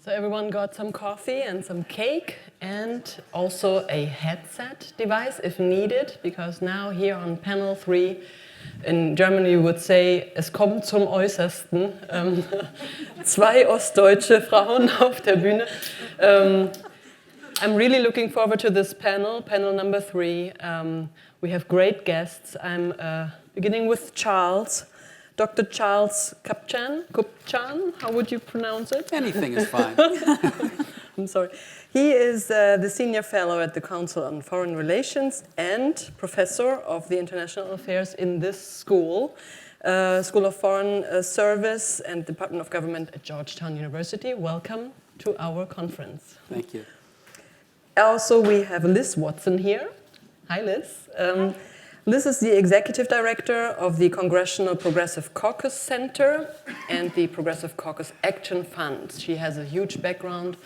So everyone got some coffee and some cake and also a headset device if needed, because now here on panel 3 in Germany we would say, es kommt zum Äußersten. Zwei ostdeutsche Frauen auf der Bühne. I'm really looking forward to this panel number 3. We have great guests. I'm beginning with Charles. Dr. Charles Kupchan, how would you pronounce it? Anything is fine. I'm sorry. He is the senior fellow at the Council on Foreign Relations and professor of the International Affairs in this school, School of Foreign Service and Department of Government at Georgetown University. Welcome to our conference. Thank you. Also, we have Liz Watson here. Hi, Liz. Liz is the executive director of the Congressional Progressive Caucus Center and the Progressive Caucus Action Fund. She has a huge background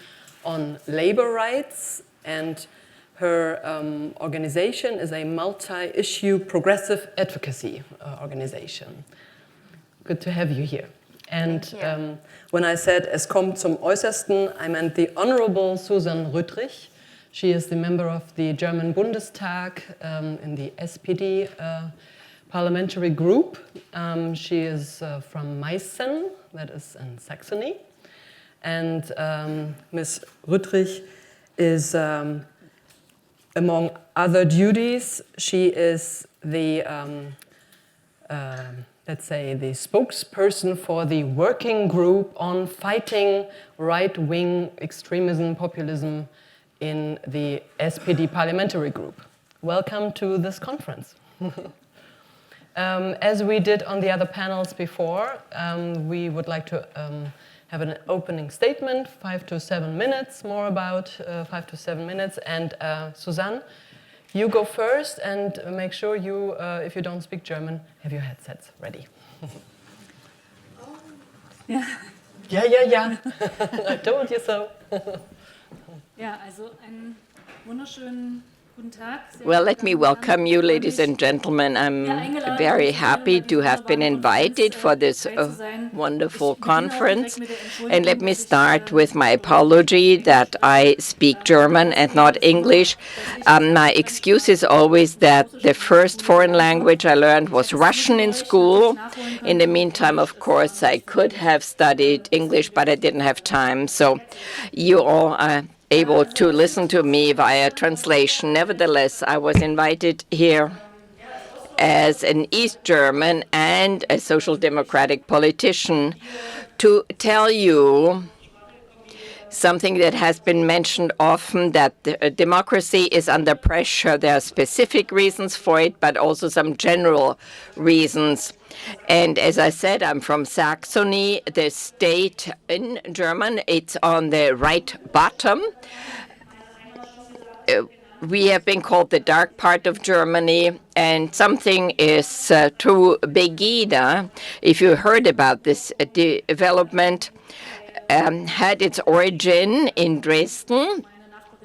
on labor rights, and her organization is a multi-issue progressive advocacy organization. Good to have you here. And when I said, es kommt zum Äußersten, I meant the Honorable Susann Rüthrich. She is the member of the German Bundestag in the SPD parliamentary group. She is from Meissen, that is in Saxony. And Ms. Rüthrich is, among other duties, she is the, let's say, the spokesperson for the working group on fighting right-wing extremism, populism, in the SPD parliamentary group. Welcome to this conference. As we did on the other panels before, we would like to have an opening statement, 5 to 7 minutes, more about 5 to 7 minutes. And Susann, you go first and make sure you, if you don't speak German, have your headsets ready. Ja. Yeah. I told you so. Ja, also einen wunderschönen guten Tag. Well, let me welcome you, ladies and gentlemen. I'm very happy to have been invited for this wonderful conference. And let me start with my apology that I speak German and not English. My excuse is always that the first foreign language I learned was Russian in school. In the meantime, of course, I could have studied English, but I didn't have time. So you all are able to listen to me via translation. Nevertheless, I was invited here as an East German and a social democratic politician to tell you something that has been mentioned often, that democracy is under pressure. There are specific reasons for it, but also some general reasons. And as I said, I'm from Saxony, the state in German. It's on the right bottom. We have been called the dark part of Germany, and something is true. Begida, if you heard about this development, had its origin in Dresden.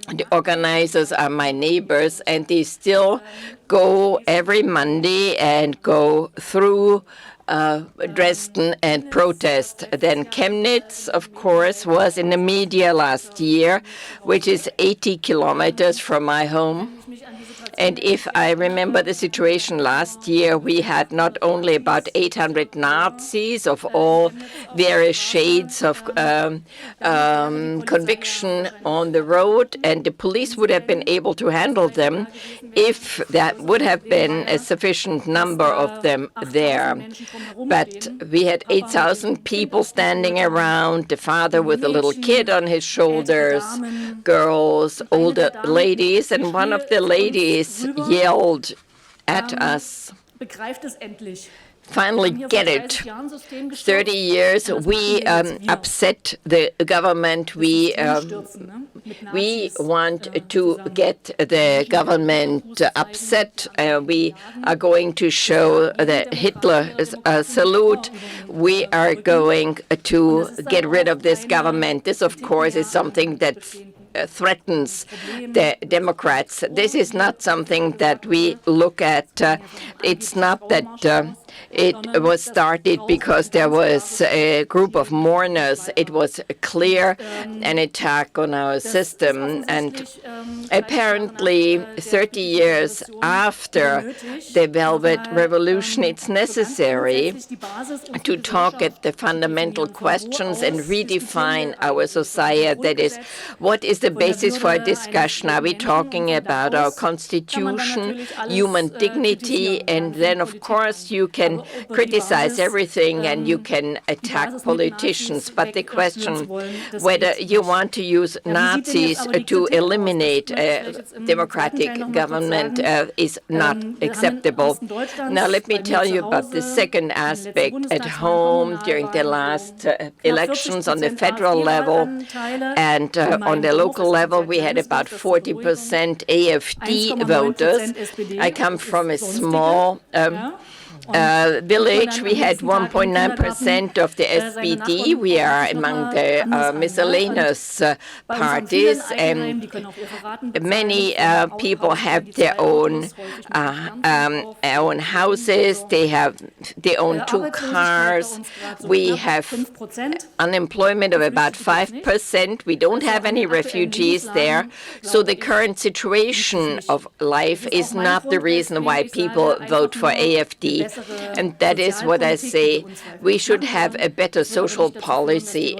The organizers are my neighbors, and they still go every Monday and go through Dresden and protest. Then Chemnitz, of course, was in the media last year, which is 80 kilometers from my home. And if I remember the situation last year, we had not only about 800 Nazis of all various shades of conviction on the road, and the police would have been able to handle them if that would have been a sufficient number of them there. But we had 8,000 people standing around, the father with a little kid on his shoulders, girls, older ladies, and one of the ladies yelled at us, finally get it. 30 years, we upset the government. We want to get the government upset. We are going to show the Hitler salute. We are going to get rid of this government. This, of course, is something that threatens the Democrats. This is not something that we look at. It's not that It was started because there was a group of mourners. It was clear an attack on our system. And apparently, 30 years after the Velvet Revolution, it's necessary to talk at the fundamental questions and redefine our society. That is, what is the basis for a discussion? Are we talking about our constitution, human dignity, and then, of course, you can criticize everything and you can attack politicians. But the question whether you want to use Nazis to eliminate a democratic government is not acceptable. Now, let me tell you about the second aspect. At home, during the last elections on the federal level and on the local level, we had about 40% AfD voters. I come from a small village. We had 1.9% of the SPD. We are among the miscellaneous parties, and many people have their own houses. They own 2 cars. We have unemployment of about 5%. We don't have any refugees there. So the current situation of life is not the reason why people vote for AfD. And that is what I say. We should have a better social policy,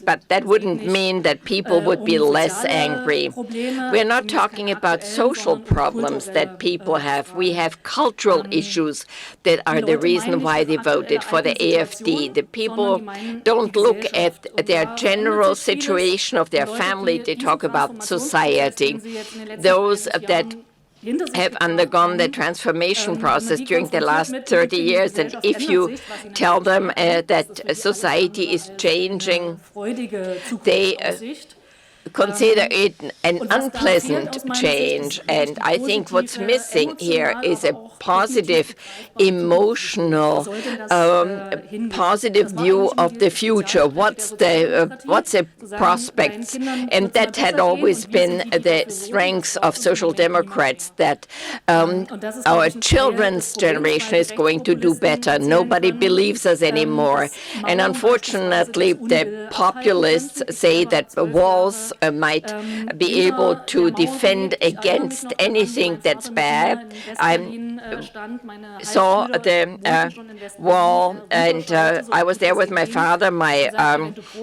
but that wouldn't mean that people would be less angry. We're not talking about social problems that people have. We have cultural issues that are the reason why they voted for the AfD. The people don't look at their general situation of their family. They talk about society. Those that have undergone the transformation process during the last 30 years. And if you tell them that society is changing, they consider it an unpleasant change. And I think what's missing here is a positive, emotional, positive view of the future. What's the prospects? And that had always been the strengths of Social Democrats, that our children's generation is going to do better. Nobody believes us anymore. And unfortunately, the populists say that Walsh might be able to defend against anything that's bad. I saw the wall, and I was there with my father. My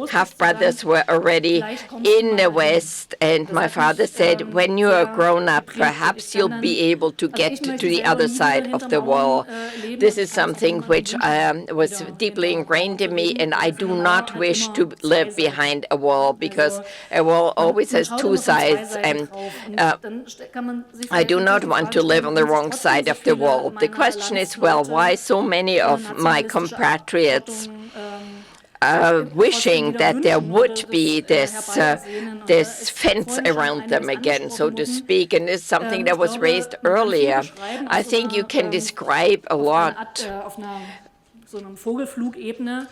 half-brothers were already in the West, and my father said, when you are grown up, perhaps you'll be able to get to the other side of the wall. This is something which was deeply ingrained in me, and I do not wish to live behind a wall, because a wall always has 2 sides, and I do not want to live on the wrong side of the wall. The question is, well, why so many of my compatriots wishing that there would be this fence around them again, so to speak, and it's something that was raised earlier. I think you can describe a lot.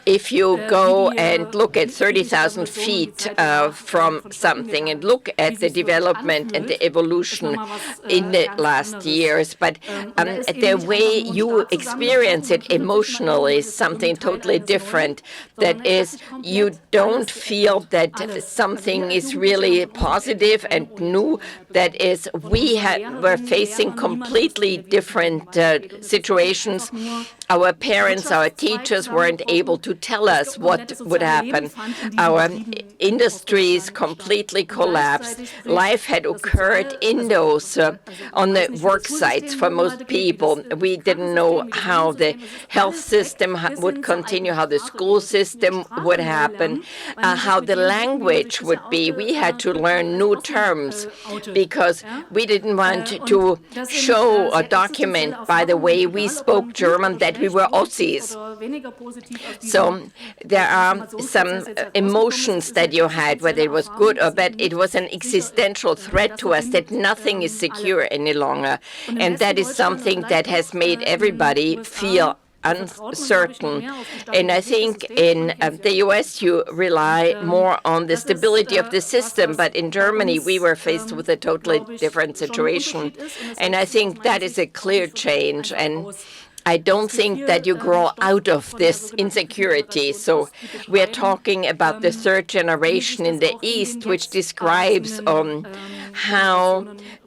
If you go and look at 30,000 feet from something and look at the development and the evolution in the last years, but the way you experience it emotionally is something totally different. That is, you don't feel that something is really positive and new. That is, we're facing completely different situations. Our parents, our teachers weren't able to tell us what would happen. Our industries completely collapsed. Life had occurred in those, on the work sites for most people. We didn't know how the health system would continue, how the school system would happen, how the language would be. We had to learn new terms because we didn't want to show or document by the way we spoke German that we were Aussies. So there are some emotions that you had, whether it was good or bad. It was an existential threat to us that nothing is secure any longer. And that is something that has made everybody feel uncertain. And I think in the US you rely more on the stability of the system, but in Germany we were faced with a totally different situation. And I think that is a clear change. And I don't think that you grow out of this insecurity. So we're talking about the third generation in the East, which describes how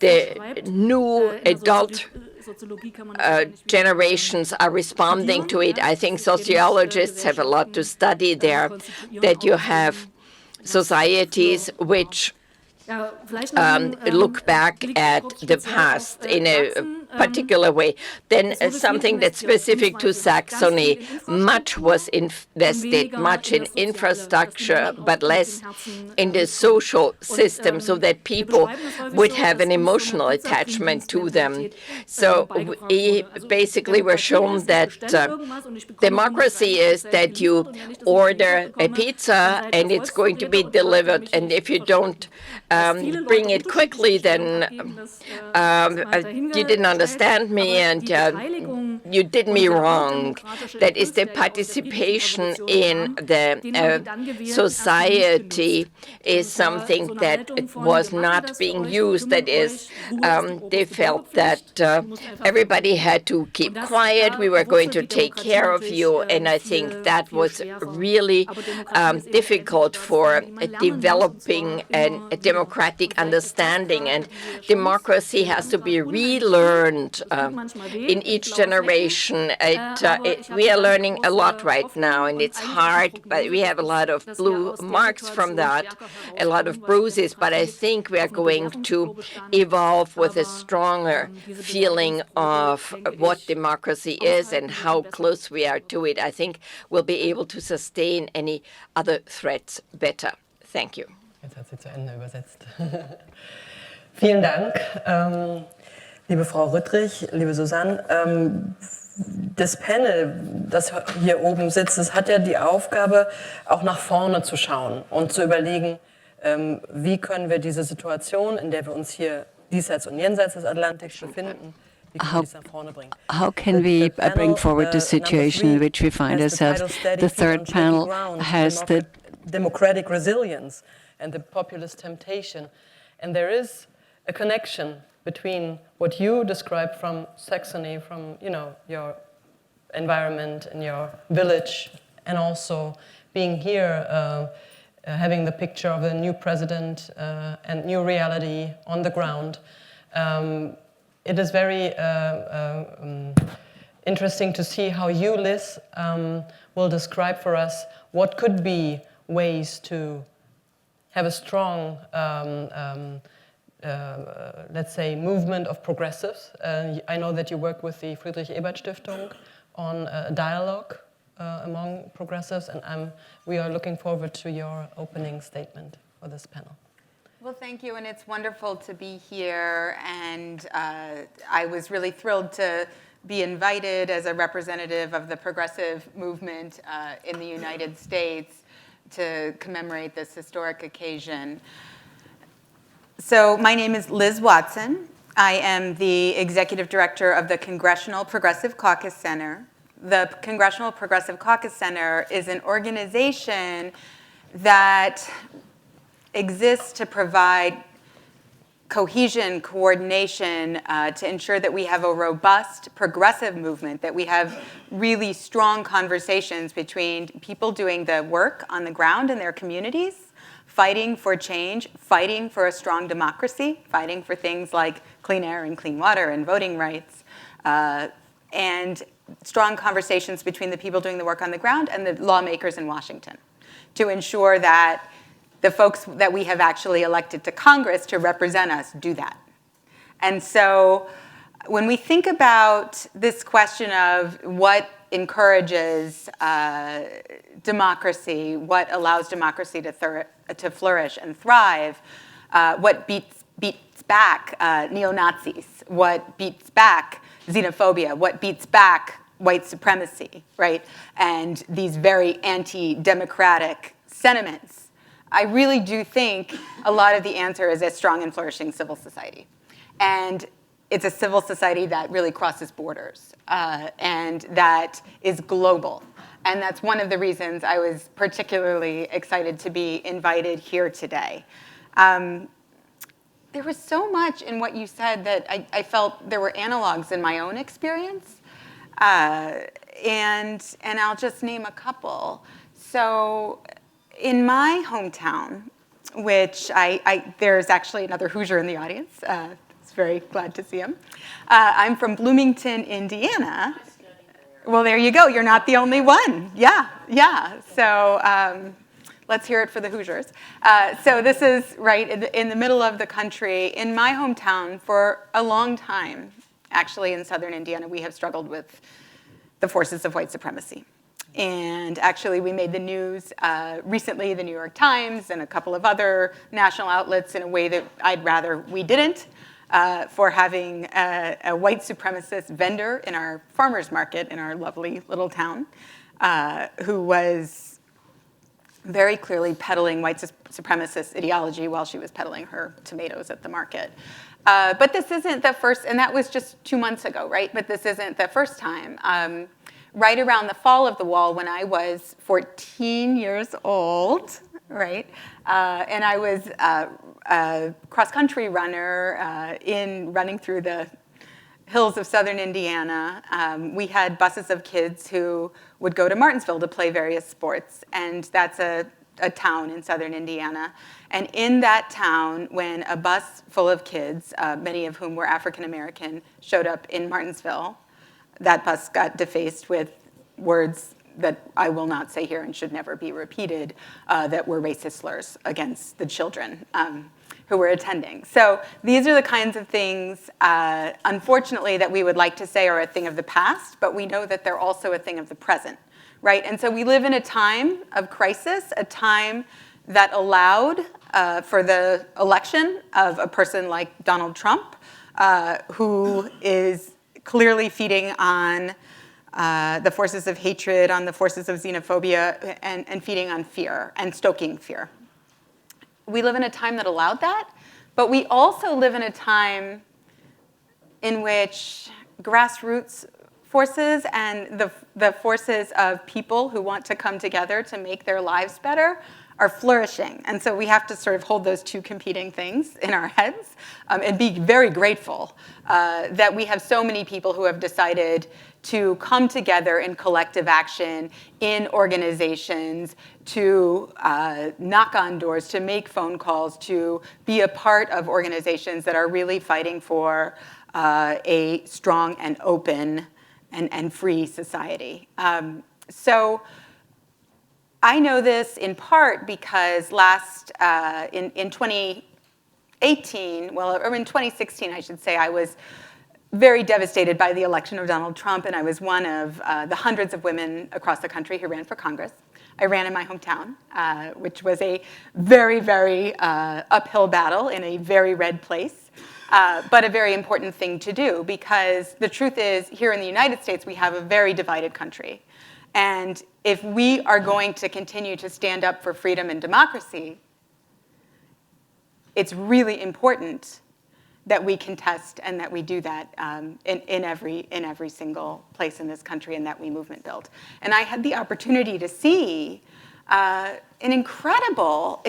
the new adult generations are responding to it. I think sociologists have a lot to study there, that you have societies which look back at the past in a particular way. Then something that's specific to Saxony, much was invested, much in infrastructure, but less in the social system, so that people would have an emotional attachment to them. So we basically were shown that democracy is that you order a pizza and it's going to be delivered, and if you don't bring it quickly, then you didn't understand me and you did me wrong. That is, the participation in the society is something that was not being used. That is, they felt that everybody had to keep quiet, we were going to take care of you, and I think that was really difficult for developing a democratic understanding, and democracy has to be relearned in each generation. We are learning a lot right now, and it's hard, but we have a lot of blue marks from that, a lot of bruises, but I think we are going to evolve with a stronger feeling of what democracy is and how close we are to it. I think we'll be able to sustain any other threats better. Thank you. Jetzt hat sie zu Ende übersetzt. Vielen Dank, liebe Frau Rüthrich, liebe Susann. Das Panel, das hier oben sitzt, das hat ja die Aufgabe, auch nach vorne zu schauen und zu überlegen, wie können wir diese Situation, in der wir uns hier diesseits und jenseits des Atlantiks befinden, how can we bring forward the situation in which we find ourselves? The third panel has the democratic resilience and the populist temptation. And there is a connection between what you described from Saxony, from your environment and your village, and also being here, having the picture of the new president and new reality on the ground. It is very interesting to see how you, Liz, will describe for us what could be ways to have a strong, let's say, movement of progressives. I know that you work with the Friedrich Ebert Stiftung on dialogue among progressives, and we are looking forward to your opening statement for this panel. Well, thank you, and it's wonderful to be here, and I was really thrilled to be invited as a representative of the progressive movement in the United States to commemorate this historic occasion. So my name is Liz Watson. I am the executive director of the Congressional Progressive Caucus Center. The Congressional Progressive Caucus Center is an organization that exists to provide cohesion, coordination, to ensure that we have a robust progressive movement, that we have really strong conversations between people doing the work on the ground in their communities, fighting for change, fighting for a strong democracy, fighting for things like clean air and clean water and voting rights, and strong conversations between the people doing the work on the ground and the lawmakers in Washington to ensure that the folks that we have actually elected to Congress to represent us do that. And so when we think about this question of what encourages democracy, what allows democracy to flourish and thrive, what beats back neo-Nazis, what beats back xenophobia, what beats back white supremacy, right? And these very anti-democratic sentiments, I really do think a lot of the answer is a strong and flourishing civil society. And it's a civil society that really crosses borders and that is global. And that's one of the reasons I was particularly excited to be invited here today. There was so much in what you said that I felt there were analogs in my own experience. And I'll just name a couple. So in my hometown, which there's actually another Hoosier in the audience. I was very glad to see him. I'm from Bloomington, Indiana. Well, there you go. You're not the only one. Yeah. So let's hear it for the Hoosiers. So this is right in the middle of the country. In my hometown, for a long time, actually in southern Indiana, we have struggled with the forces of white supremacy. And actually, we made the news recently, the New York Times and a couple of other national outlets, in a way that I'd rather we didn't, for having a white supremacist vendor in our farmers market in our lovely little town, who was very clearly peddling white supremacist ideology while she was peddling her tomatoes at the market. But this isn't the first, and that was just 2 months ago, right? But this isn't the first time. Right around the fall of the wall, when I was 14 years old, right? And I was a cross-country runner running through the hills of southern Indiana. We had buses of kids who would go to Martinsville to play various sports, and that's a town in southern Indiana. And in that town, when a bus full of kids, many of whom were African American, showed up in Martinsville, that bus got defaced with words that I will not say here and should never be repeated, that were racist slurs against the children who were attending. So these are the kinds of things, unfortunately, that we would like to say are a thing of the past, but we know that they're also a thing of the present, right? And so we live in a time of crisis, a time that allowed for the election of a person like Donald Trump, who is clearly feeding on the forces of hatred, on the forces of xenophobia, and feeding on fear and stoking fear. We live in a time that allowed that, but we also live in a time in which grassroots forces and the forces of people who want to come together to make their lives better are flourishing. And so we have to sort of hold those two competing things in our heads, and be very grateful that we have so many people who have decided to come together in collective action, in organizations, to knock on doors, to make phone calls, to be a part of organizations that are really fighting for a strong and open and free society. So I know this in part because in 2018, or in 2016, I should say, I was very devastated by the election of Donald Trump, and I was one of the hundreds of women across the country who ran for Congress. I ran in my hometown, which was a very, very uphill battle in a very red place, but a very important thing to do, because the truth is, here in the United States, we have a very divided country. And if we are going to continue to stand up for freedom and democracy, it's really important that we contest and that we do that in every single place in this country, and that we movement build. And I had the opportunity to see an incredible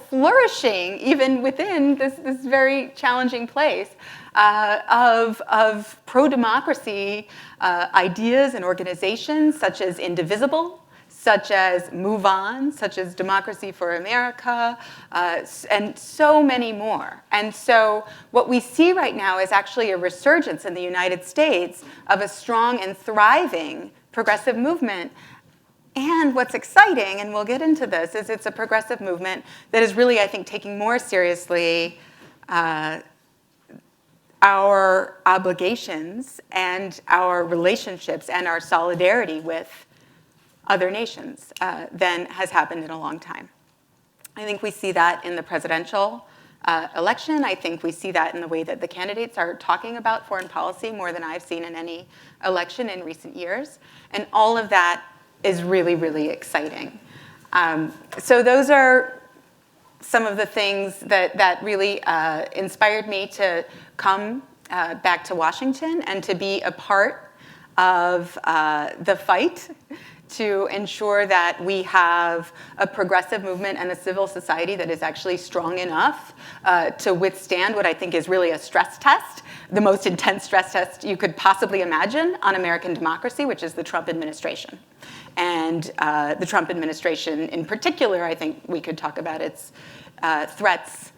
flourishing, even within this very challenging place, of pro-democracy ideas and organizations such as Indivisible, such as Move On, such as Democracy for America, and so many more. And so what we see right now is actually a resurgence in the United States of a strong and thriving progressive movement. And what's exciting, and we'll get into this, is it's a progressive movement that is really, I think, taking more seriously our obligations and our relationships and our solidarity with other nations than has happened in a long time. I think we see that in the presidential election. I think we see that in the way that the candidates are talking about foreign policy more than I've seen in any election in recent years. And all of that is really, really exciting. So those are some of the things that really inspired me to come back to Washington and to be a part of the fight to ensure that we have a progressive movement and a civil society that is actually strong enough to withstand what I think is really a stress test, the most intense stress test you could possibly imagine on American democracy, which is the Trump administration. And the Trump administration in particular, I think we could talk about its threats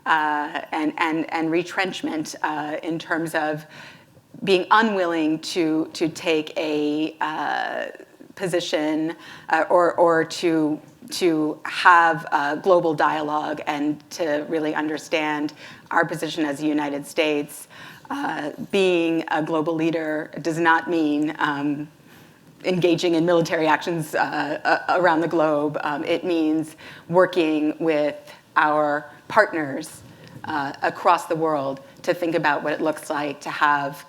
and retrenchment in terms of being unwilling to take a position or to have a global dialogue and to really understand our position as the United States. Being a global leader does not mean engaging in military actions around the globe. It means working with our partners across the world to think about what it looks like to have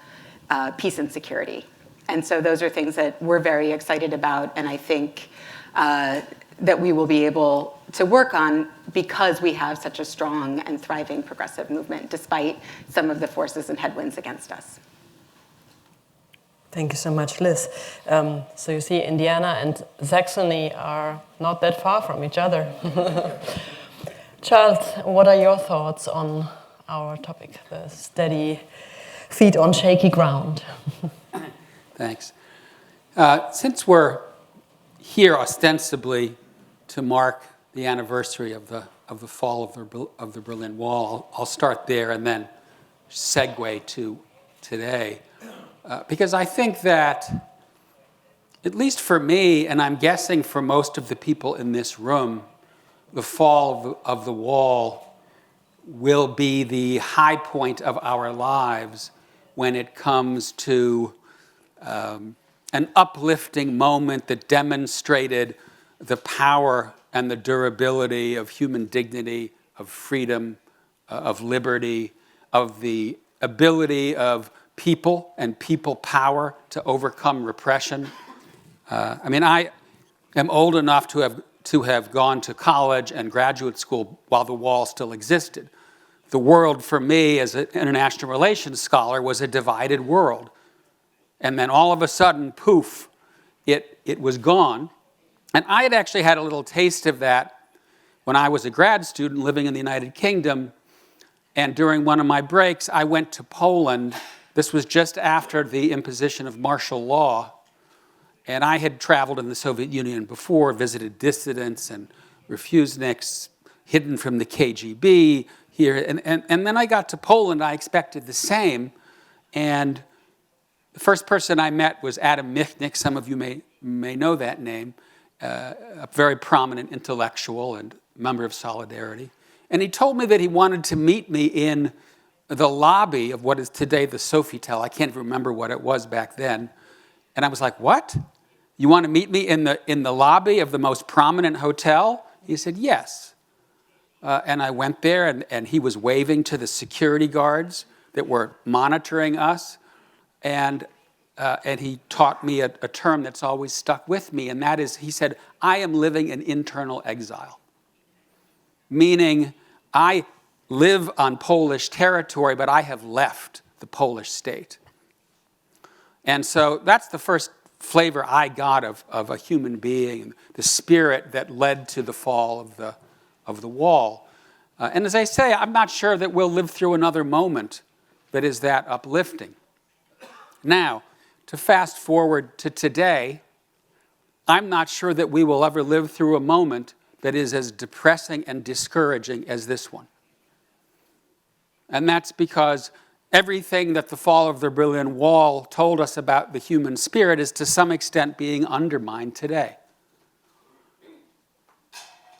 peace and security. And so those are things that we're very excited about, and I think that we will be able to work on because we have such a strong and thriving progressive movement, despite some of the forces and headwinds against us. Thank you so much, Liz. So you see, Indiana and Saxony are not that far from each other. Charles, what are your thoughts on our topic, the steady feet on shaky ground? Thanks. Since we're here ostensibly to mark the anniversary of the fall of the Berlin Wall, I'll start there and then segue to today. Because I think that, at least for me, and I'm guessing for most of the people in this room, the fall of the wall will be the high point of our lives when it comes to an uplifting moment that demonstrated the power and the durability of human dignity, of freedom, of liberty, of the ability of people and people power to overcome repression. I am old enough to have gone to college and graduate school while the wall still existed. The world for me as an international relations scholar was a divided world. And then all of a sudden, poof, it was gone. And I had actually had a little taste of that when I was a grad student living in the United Kingdom. And during one of my breaks, I went to Poland. This was just after the imposition of martial law. And I had traveled in the Soviet Union before, visited dissidents and refuseniks, hidden from the KGB here. And then I got to Poland, I expected the same. And the first person I met was Adam Michnik. Some of you may know that name, a very prominent intellectual and member of Solidarity. And he told me that he wanted to meet me in the lobby of what is today the Sofitel. I can't remember what it was back then. And I was like, what? You want to meet me in the lobby of the most prominent hotel? He said, yes. And I went there, and he was waving to the security guards that were monitoring us. And he taught me a term that's always stuck with me, and that is, he said, I am living in internal exile. Meaning, I live on Polish territory, but I have left the Polish state. And so that's the first flavor I got of a human being, the spirit that led to the fall of the wall. And as I say, I'm not sure that we'll live through another moment that is that uplifting. Now, to fast forward to today, I'm not sure that we will ever live through a moment that is as depressing and discouraging as this one. And that's because everything that the fall of the Berlin Wall told us about the human spirit is to some extent being undermined today.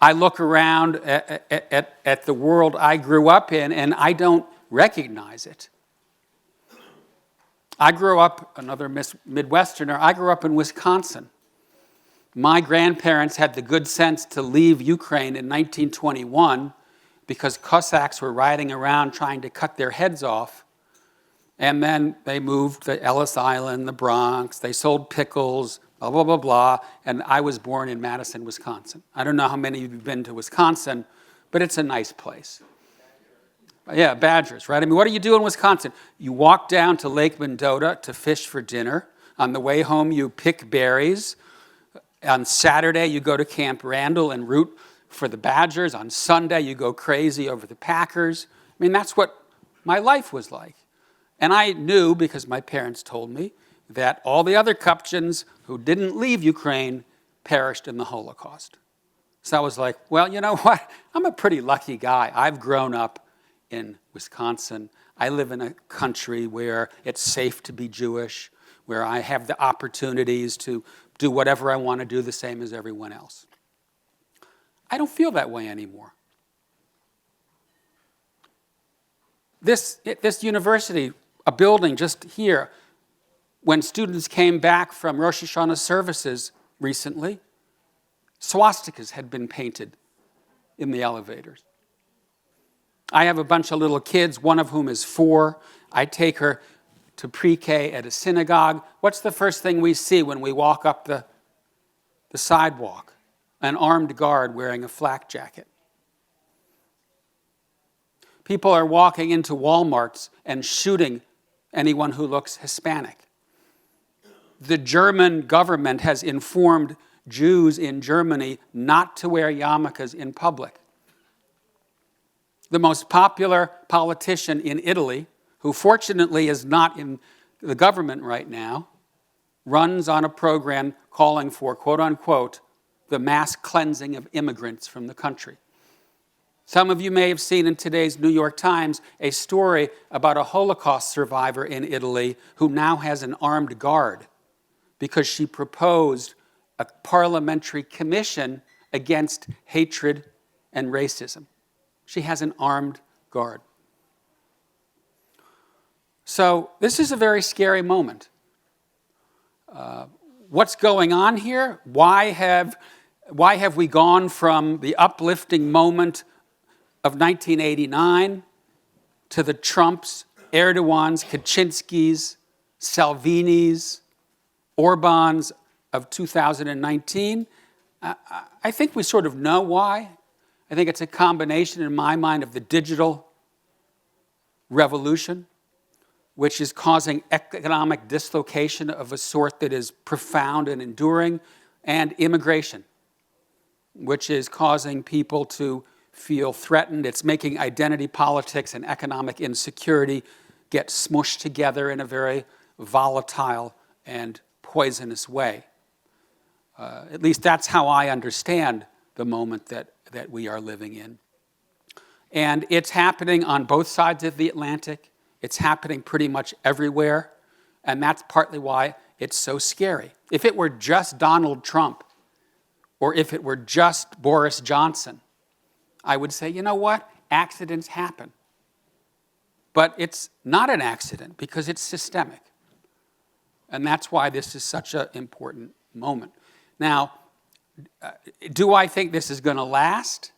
I look around at the world I grew up in, and I don't recognize it. I grew up, another Midwesterner, I grew up in Wisconsin. My grandparents had the good sense to leave Ukraine in 1921 because Cossacks were riding around trying to cut their heads off. And then they moved to Ellis Island, the Bronx, they sold pickles, blah, blah, blah, blah. And I was born in Madison, Wisconsin. I don't know how many of you have been to Wisconsin, but it's a nice place. Yeah, badgers, right? I mean, what do you do in Wisconsin? You walk down to Lake Mendota to fish for dinner. On the way home, you pick berries. On Saturday, you go to Camp Randall and root for the Badgers. On Sunday, you go crazy over the Packers. I mean, that's what my life was like. And I knew, because my parents told me, that all the other Kupchans who didn't leave Ukraine perished in the Holocaust. So I was like, well, you know what? I'm a pretty lucky guy. I've grown up in Wisconsin. I live in a country where it's safe to be Jewish, where I have the opportunities to do whatever I want to do the same as everyone else. I don't feel that way anymore. This university, a building just here, when students came back from Rosh Hashanah services recently, swastikas had been painted in the elevators. I have a bunch of little kids, one of whom is 4. I take her to pre-K at a synagogue. What's the first thing we see when we walk up the sidewalk? An armed guard wearing a flak jacket. People are walking into Walmarts and shooting anyone who looks Hispanic. The German government has informed Jews in Germany not to wear yarmulkes in public. The most popular politician in Italy, who fortunately is not in the government right now, runs on a program calling for, quote unquote, the mass cleansing of immigrants from the country. Some of you may have seen in today's New York Times a story about a Holocaust survivor in Italy who now has an armed guard because she proposed a parliamentary commission against hatred and racism. She has an armed guard. So this is a very scary moment. What's going on here? Why have we gone from the uplifting moment of 1989 to the Trumps, Erdogans, Kaczynskis, Salvinis, Orbans of 2019? I think we sort of know why. I think it's a combination, in my mind, of the digital revolution, which is causing economic dislocation of a sort that is profound and enduring, and immigration, which is causing people to feel threatened. It's making identity politics and economic insecurity get smushed together in a very volatile and poisonous way. At least that's how I understand the moment that we are living in. And it's happening on both sides of the Atlantic. It's happening pretty much everywhere. And that's partly why it's so scary. If it were just Donald Trump, or if it were just Boris Johnson, I would say, you know what? Accidents happen. But it's not an accident because it's systemic. And that's why this is such an important moment. Now, do I think this is going to last?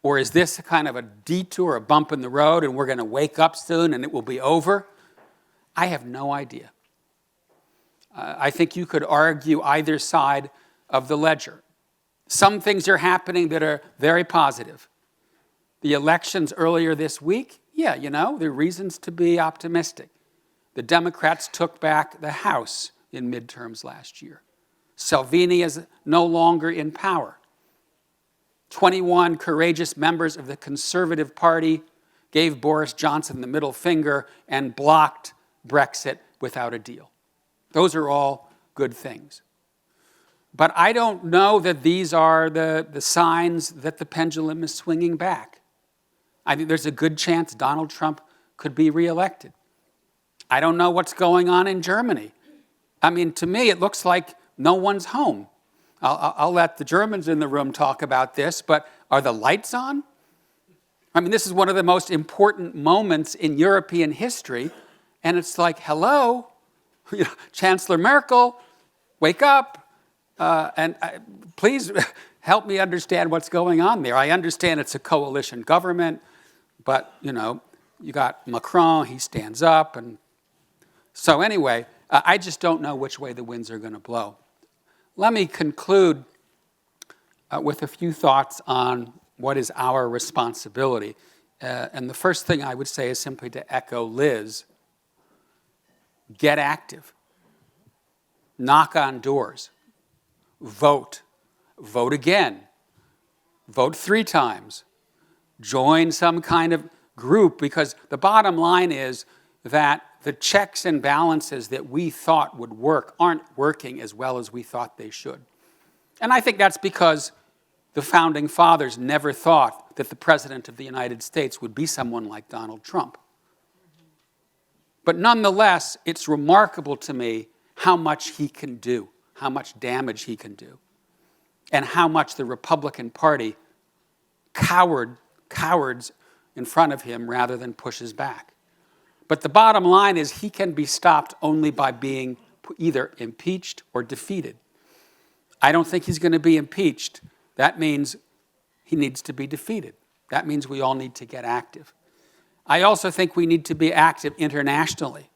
Or is this a kind of a detour, a bump in the road, and we're going to wake up soon and it will be over? I have no idea. I think you could argue either side of the ledger. Some things are happening that are very positive. The elections earlier this week, yeah, there are reasons to be optimistic. The Democrats took back the House in midterms last year. Salvini is no longer in power. 21 courageous members of the Conservative Party gave Boris Johnson the middle finger and blocked Brexit without a deal. Those are all good things. But I don't know that these are the signs that the pendulum is swinging back. I think there's a good chance Donald Trump could be reelected. I don't know what's going on in Germany. I mean, to me, it looks like no one's home. I'll let the Germans in the room talk about this, but are the lights on? I mean, this is one of the most important moments in European history, and it's like, hello, Chancellor Merkel, wake up, and please help me understand what's going on there. I understand it's a coalition government, but, you got Macron, he stands up, and so anyway, I just don't know which way the winds are going to blow. Let me conclude with a few thoughts on what is our responsibility. And the first thing I would say is simply to echo Liz. Get active. Knock on doors. vote. Vote again. Vote 3 times. Join some kind of group, because the bottom line is that the checks and balances that we thought would work aren't working as well as we thought they should. And I think that's because the founding fathers never thought that the President of the United States would be someone like Donald Trump. But nonetheless, it's remarkable to me how much he can do, how much damage he can do, and how much the Republican Party cowards in front of him rather than pushes back. But the bottom line is he can be stopped only by being either impeached or defeated. I don't think he's going to be impeached. That means he needs to be defeated. That means we all need to get active. I also think we need to be active internationally,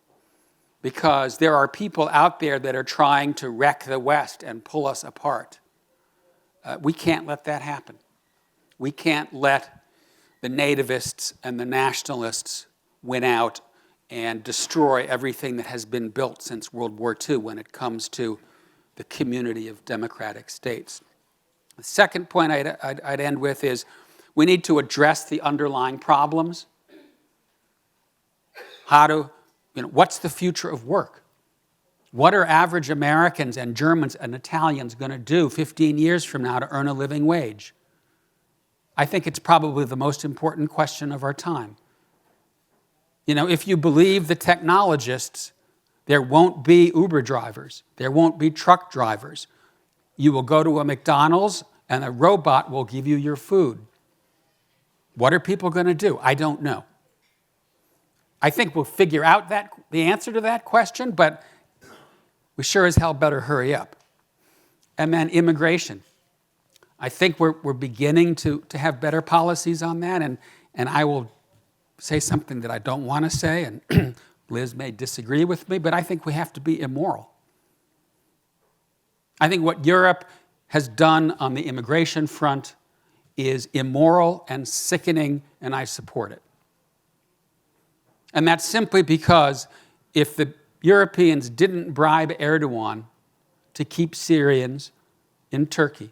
because there are people out there that are trying to wreck the West and pull us apart. We can't let that happen. We can't let the nativists and the nationalists win out and destroy everything that has been built since World War II when it comes to the community of democratic states. The second point I'd end with is we need to address the underlying problems. What's the future of work? What are average Americans and Germans and Italians going to do 15 years from now to earn a living wage? I think it's probably the most important question of our time. If you believe the technologists, there won't be Uber drivers. There won't be truck drivers. You will go to a McDonald's and a robot will give you your food. What are people going to do? I don't know. I think we'll figure out the answer to that question, but we sure as hell better hurry up. And then immigration. I think we're beginning to have better policies on that, and I will say something that I don't want to say, and Liz may disagree with me, but I think we have to be immoral. I think what Europe has done on the immigration front is immoral and sickening, and I support it. And that's simply because if the Europeans didn't bribe Erdogan to keep Syrians in Turkey,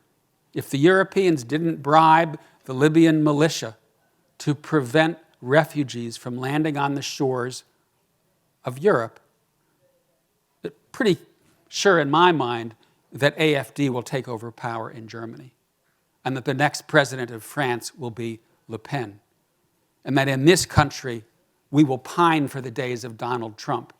if the Europeans didn't bribe the Libyan militia to prevent refugees from landing on the shores of Europe, it's pretty sure in my mind that AfD will take over power in Germany, and that the next president of France will be Le Pen, and that in this country we will pine for the days of Donald Trump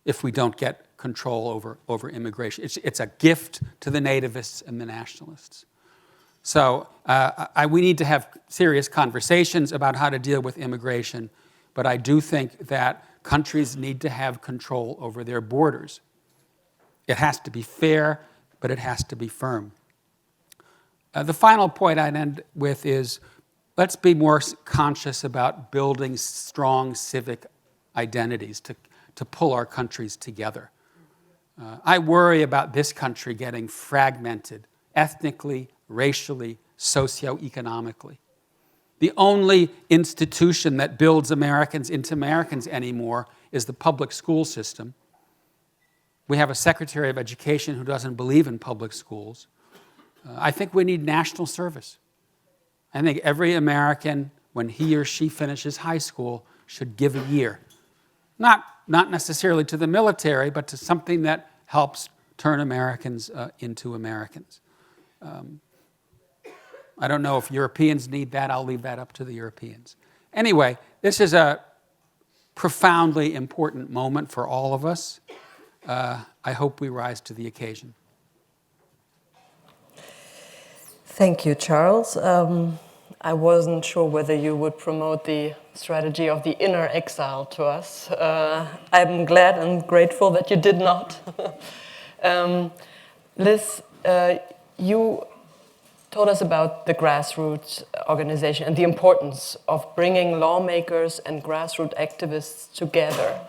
if we don't get control over immigration. It's a gift to the nativists and the nationalists. So we need to have serious conversations about how to deal with immigration, but I do think that countries need to have control over their borders. It has to be fair, but it has to be firm. The final point I'd end with is let's be more conscious about building strong civic identities to pull our countries together. I worry about this country getting fragmented ethnically, racially, socioeconomically. The only institution that builds Americans into Americans anymore is the public school system. We have a Secretary of Education who doesn't believe in public schools. I think we need national service. I think every American, when he or she finishes high school, should give a year. Not necessarily to the military, but to something that helps turn Americans into Americans. I don't know if Europeans need that. I'll leave that up to the Europeans. Anyway, this is a profoundly important moment for all of us. I hope we rise to the occasion. Thank you, Charles. I wasn't sure whether you would promote the strategy of the inner exile to us. I'm glad and grateful that you did not. Liz, you told us about the grassroots organization and the importance of bringing lawmakers and grassroots activists together.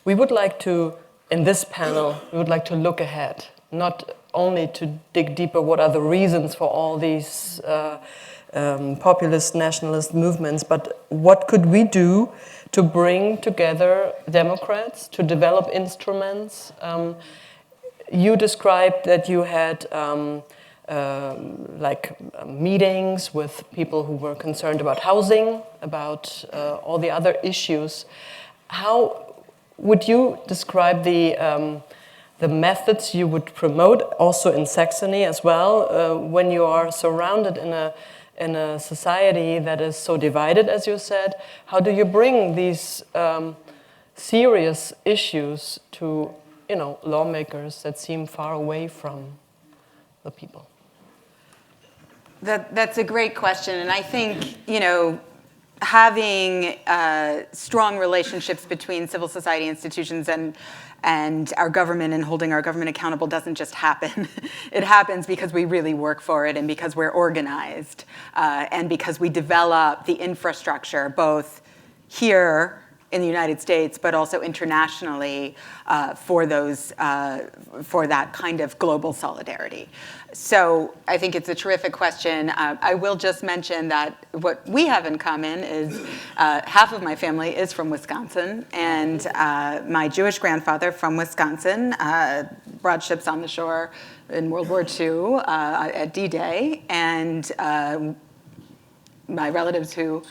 We would like to, in this panel, we would like to look ahead, not only to dig deeper what are the reasons for all these populist nationalist movements, but what could we do to bring together Democrats, to develop instruments. You described that you had meetings with people who were concerned about housing, about all the other issues. How would you describe the methods you would promote, also in Saxony as well, when you are surrounded in a society that is so divided, as you said? How do you bring these serious issues to, lawmakers that seem far away from the people? That's a great question, and I think, having strong relationships between civil society institutions and our government and holding our government accountable doesn't just happen. It happens because we really work for it and because we're organized and because we develop the infrastructure both here in the United States, but also internationally for that kind of global solidarity. So I think it's a terrific question. I will just mention that what we have in common is half of my family is from Wisconsin, and my Jewish grandfather from Wisconsin brought ships on the shore in World War II at D-Day, and my relatives who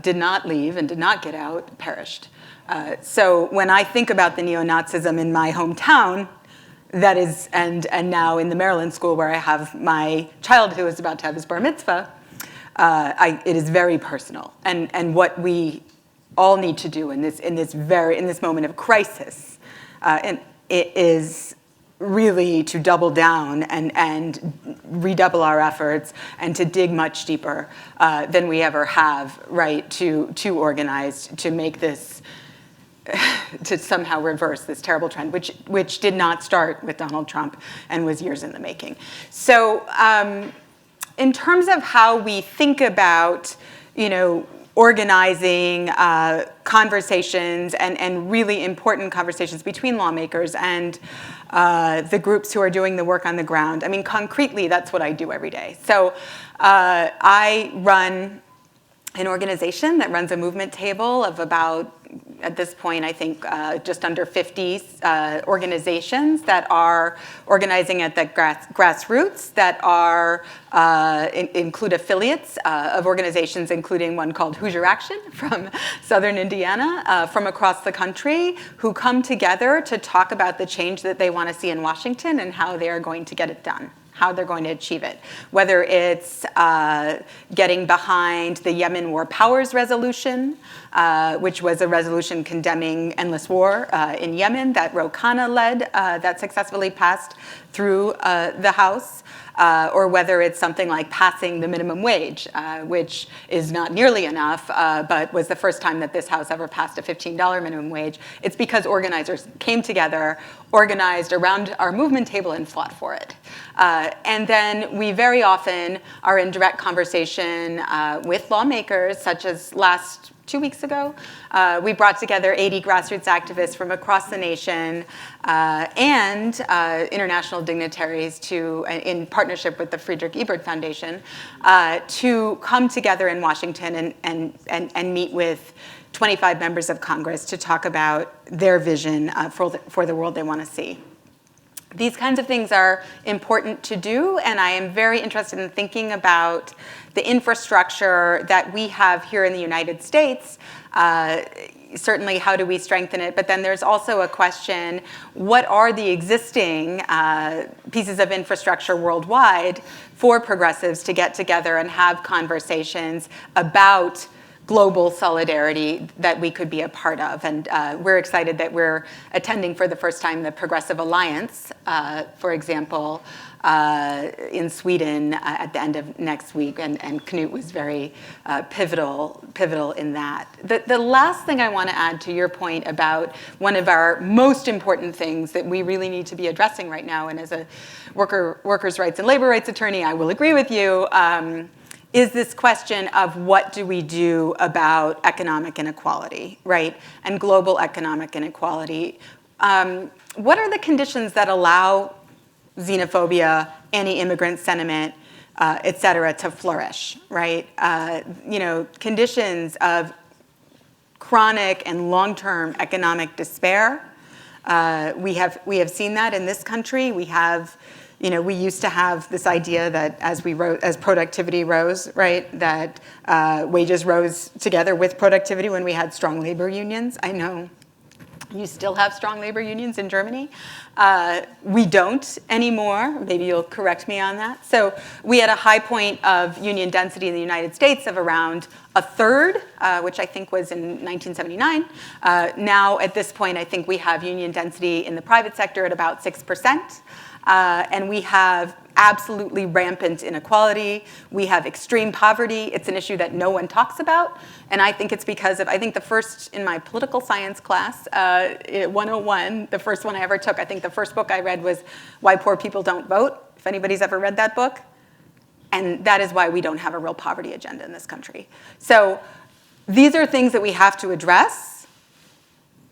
did not leave and did not get out perished. So when I think about the neo-Nazism in my hometown, that is, and now in the Maryland school where I have my child who is about to have his bar mitzvah, it is very personal. And what we all need to do in this moment of crisis, and it is really to double down and redouble our efforts and to dig much deeper than we ever have, right, to organize, to make this, to somehow reverse this terrible trend, which did not start with Donald Trump and was years in the making. So in terms of how we think about, organizing conversations and really important conversations between lawmakers and the groups who are doing the work on the ground. I mean, concretely, that's what I do every day. So I run an organization that runs a movement table of about, at this point, I think just under 50 organizations that are organizing at the grassroots, that are include affiliates of organizations, including one called Hoosier Action from Southern Indiana, from across the country, who come together to talk about the change that they want to see in Washington and how they are going to get it done, how they're going to achieve it. Whether it's getting behind the Yemen War Powers Resolution, which was a resolution condemning endless war in Yemen that Ro Khanna led, that successfully passed through the House, or whether it's something like passing the minimum wage, which is not nearly enough, but was the first time that this House ever passed a $15 minimum wage. It's because organizers came together, organized around our movement table, and fought for it. And then we very often are in direct conversation with lawmakers, such as 2 weeks ago, we brought together 80 grassroots activists from across the nation and international dignitaries in partnership with the Friedrich Ebert Foundation, to come together in Washington and meet with 25 members of Congress to talk about their vision for the world they want to see. These kinds of things are important to do, and I am very interested in thinking about the infrastructure that we have here in the United States. Certainly, how do we strengthen it? But then there's also a question, what are the existing pieces of infrastructure worldwide for progressives to get together and have conversations about global solidarity that we could be a part of. And we're excited that we're attending for the first time the Progressive Alliance, for example, in Sweden at the end of next week. And Knut was very pivotal in that. The last thing I want to add to your point about one of our most important things that we really need to be addressing right now, and as a workers' rights and labor rights attorney, I will agree with you, is this question of what do we do about economic inequality, right? And global economic inequality. What are the conditions that allow xenophobia, anti-immigrant sentiment, et cetera, to flourish, right? Conditions of chronic and long-term economic despair, We have seen that in this country. We have, we used to have this idea that as productivity rose, right, that wages rose together with productivity when we had strong labor unions. I know you still have strong labor unions in Germany. We don't anymore. Maybe you'll correct me on that. So we had a high point of union density in the United States of around a third, which I think was in 1979. Now, at this point, I think we have union density in the private sector at about 6%. And we have absolutely rampant inequality. We have extreme poverty. It's an issue that no one talks about. And I think it's because of, I think the first, in my political science class, 101, the first one I ever took, I think the first book I read was Why Poor People Don't Vote, if anybody's ever read that book. And that is why we don't have a real poverty agenda in this country. So these are things that we have to address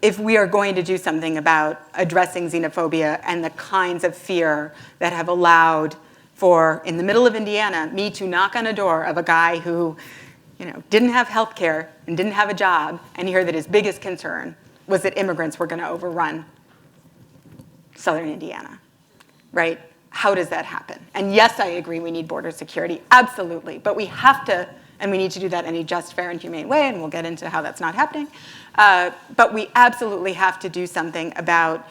if we are going to do something about addressing xenophobia and the kinds of fear that have allowed for, in the middle of Indiana, me to knock on a door of a guy who didn't have health care and didn't have a job, and hear that his biggest concern was that immigrants were going to overrun southern Indiana, right? How does that happen? And yes, I agree we need border security, absolutely. But we have to, and we need to do that in a just, fair, and humane way, and we'll get into how that's not happening. But we absolutely have to do something about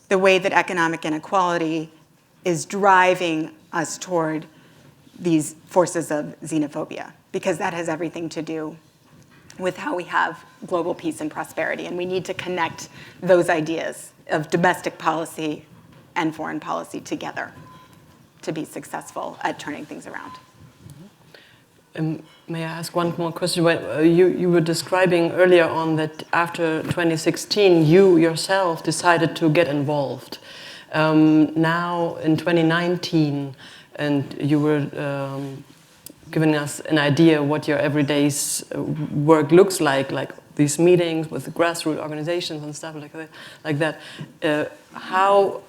the way that economic inequality is driving us toward these forces of xenophobia, because that has everything to do with how we have global peace and prosperity. And we need to connect those ideas of domestic policy and foreign policy together to be successful at turning things around. May I ask one more question? You were describing earlier on that after 2016, you yourself decided to get involved. Now in 2019, and you were giving us an idea what your everyday's work looks like these meetings with the grassroots organizations and stuff like that. How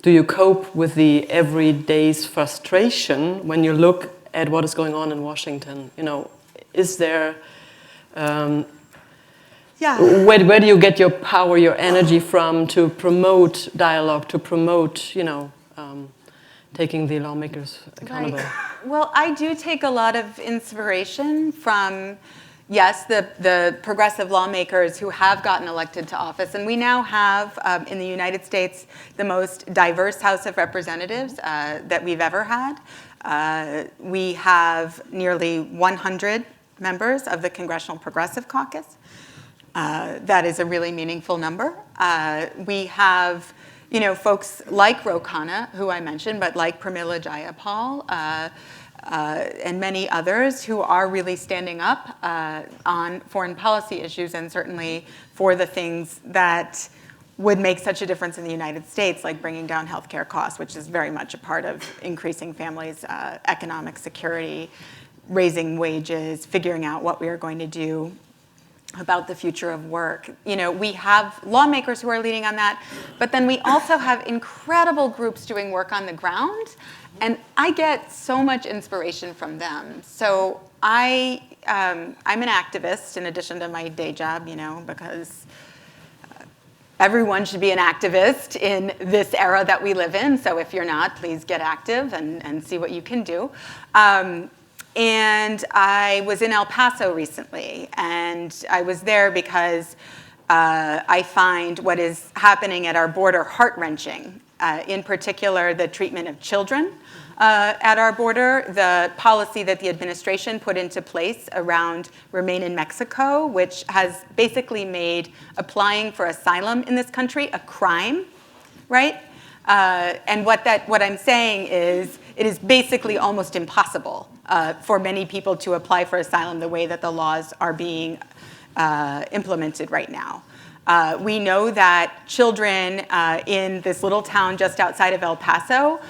do you cope with the everyday's frustration when you look at what is going on in Washington? Is there, where do you get your power, your energy from to promote dialogue, to promote, taking the lawmakers accountable? Right. Well, I do take a lot of inspiration from, yes, the progressive lawmakers who have gotten elected to office. And we now have, in the United States, the most diverse House of Representatives that we've ever had. We have nearly 100 members of the Congressional Progressive Caucus. That is a really meaningful number. We have folks like Ro Khanna, who I mentioned, but like Pramila Jayapal, and many others who are really standing up on foreign policy issues, and certainly for the things that would make such a difference in the United States, like bringing down healthcare costs, which is very much a part of increasing families' economic security, raising wages, figuring out what we are going to do about the future of work. We have lawmakers who are leading on that, but then we also have incredible groups doing work on the ground, and I get so much inspiration from them. So I'm an activist in addition to my day job, because everyone should be an activist in this era that we live in. So if you're not, please get active and see what you can do. And I was in El Paso recently, and I was there because I find what is happening at our border heart-wrenching, in particular the treatment of children at our border, the policy that the administration put into place around Remain in Mexico, which has basically made applying for asylum in this country a crime, right? And what I'm saying is it is basically almost impossible for many people to apply for asylum the way that the laws are being implemented right now. We know that children in this little town just outside of El Paso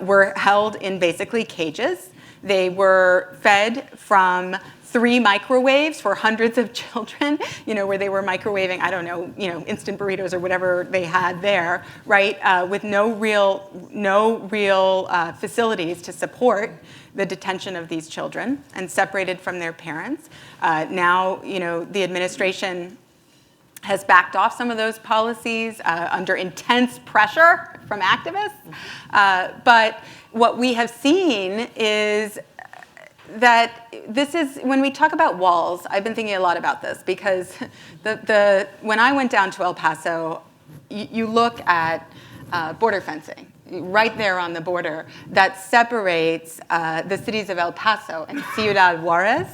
were held in basically cages. They were fed from 3 microwaves for hundreds of children, where they were microwaving, I don't know, instant burritos or whatever they had there, right? With no real facilities to support the detention of these children, and separated from their parents. Now, the administration has backed off some of those policies under intense pressure from activists. But what we have seen is that this is, when we talk about walls, I've been thinking a lot about this because when I went down to El Paso, you look at border fencing right there on the border that separates the cities of El Paso and Ciudad Juarez.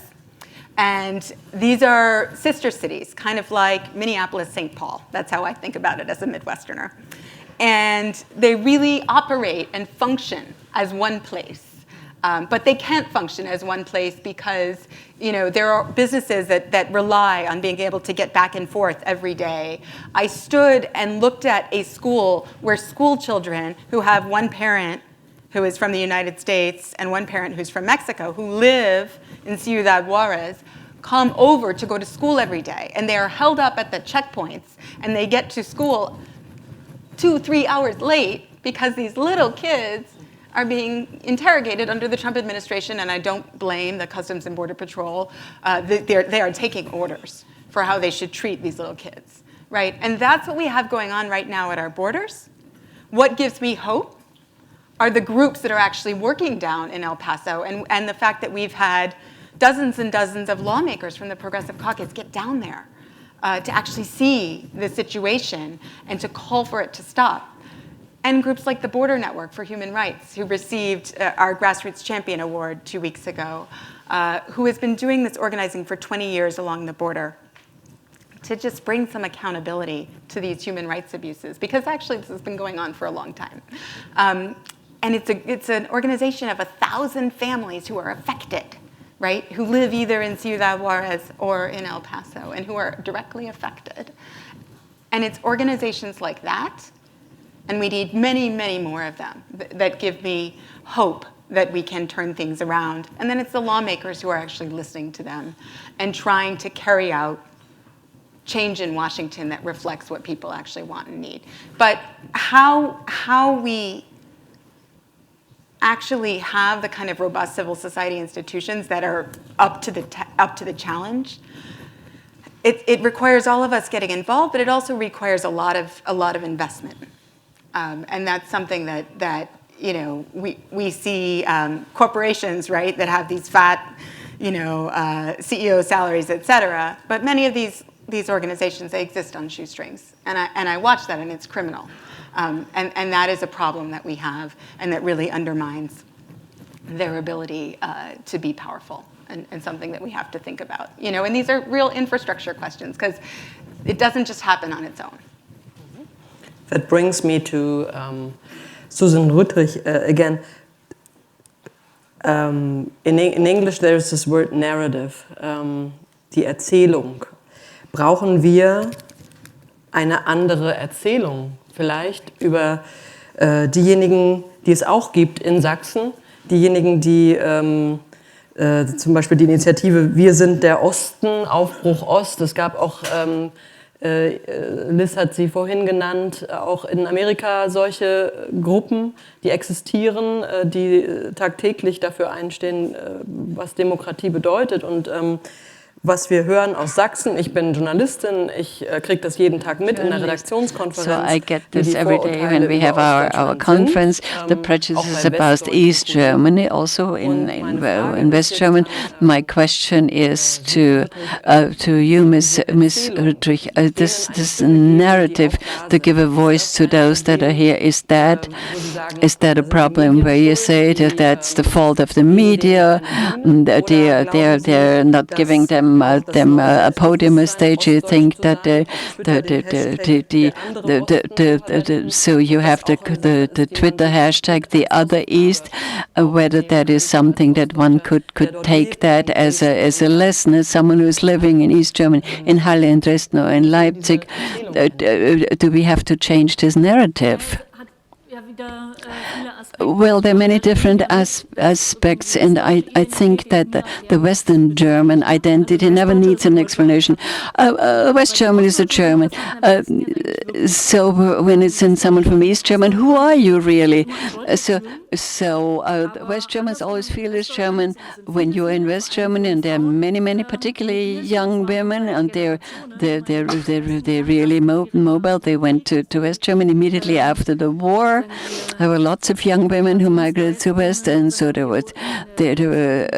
And these are sister cities, kind of like Minneapolis, St. Paul. That's how I think about it as a Midwesterner. And they really operate and function as one place. But they can't function as one place because, there are businesses that rely on being able to get back and forth every day. I stood and looked at a school where school children who have one parent who is from the United States and one parent who's from Mexico who live in Ciudad Juarez come over to go to school every day. And they are held up at the checkpoints and they get to school 2-3 hours late because these little kids are being interrogated under the Trump administration, and I don't blame the Customs and Border Patrol. They are taking orders for how they should treat these little kids, right? And that's what we have going on right now at our borders. What gives me hope are the groups that are actually working down in El Paso, and the fact that we've had dozens and dozens of lawmakers from the Progressive Caucus get down there to actually see the situation and to call for it to stop. And groups like the Border Network for Human Rights, who received our Grassroots Champion Award 2 weeks ago, who has been doing this organizing for 20 years along the border to just bring some accountability to these human rights abuses, because actually this has been going on for a long time. And it's an organization of 1,000 families who are affected, right, who live either in Ciudad Juarez or in El Paso, and who are directly affected. And it's organizations like that, and we need many, many more of them, that give me hope that we can turn things around. And then it's the lawmakers who are actually listening to them and trying to carry out change in Washington that reflects what people actually want and need. But how we actually have the kind of robust civil society institutions that are up to the challenge, it requires all of us getting involved, but it also requires a lot of investment. And that's something that we see corporations, right, that have these fat, CEO salaries, et cetera. But many of these organizations, they exist on shoestrings, and I watch that, and it's criminal. And that is a problem that we have, and that really undermines their ability to be powerful, and something that we have to think about. And these are real infrastructure questions, because it doesn't just happen on its own. That brings me to Susann Rüthrich again. In English there's this word narrative, die Erzählung. Brauchen wir eine andere Erzählung vielleicht über diejenigen, die es auch gibt in Sachsen, diejenigen, die zum Beispiel die Initiative Wir sind der Osten, Aufbruch Ost, es gab auch Liz hat sie vorhin genannt, auch in Amerika solche Gruppen, die existieren, die tagtäglich dafür einstehen, was Demokratie bedeutet. Und was wir hören aus Sachsen, ich bin Journalistin, ich kriege das jeden Tag mit in der Redaktionskonferenz. So I get this every day when we have our conference, the prejudices about East Germany, also in West Germany. My question is to you, Ms. Rüthrich, this narrative to give a voice to those that are here, is that a problem where you say that that's the fault of the media, they're not giving them a podium, a stage? You think that so you have the Twitter hashtag the other East, whether that is something that one could take that as a lesson, as someone who is living in East Germany, in Halle, in Dresden, or in Leipzig, do we have to change this narrative? Well, there are many different aspects, and I think that the Western German identity never needs an explanation. West German is a German. So when it's in someone from East German, who are you really? West Germans always feel as German when you're in West Germany, and there are many, particularly young women, and they're really mobile. They went to West Germany immediately after the war. There were lots of young women who migrated to West, and so there were,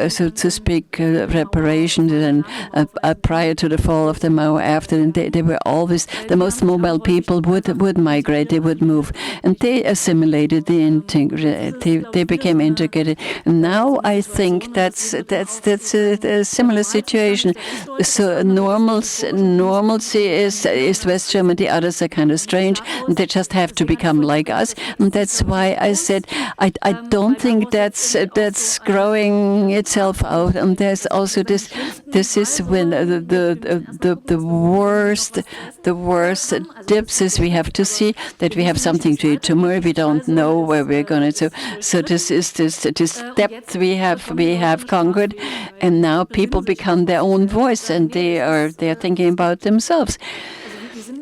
so to speak, reparations, and prior to the fall of the Mao, after, and they were always the most mobile people would migrate, they would move, and they assimilated, they became integrated. Now I think that's a similar situation. So normalcy is West German. The others are kind of strange, and they just have to become like us. And that's why I said I don't think that's growing itself out. And there's also this is when the worst dips is we have to see that we have something to eat tomorrow. We don't know where we're going to. So this is this depth we have conquered, and now people become their own voice, and they're thinking about themselves.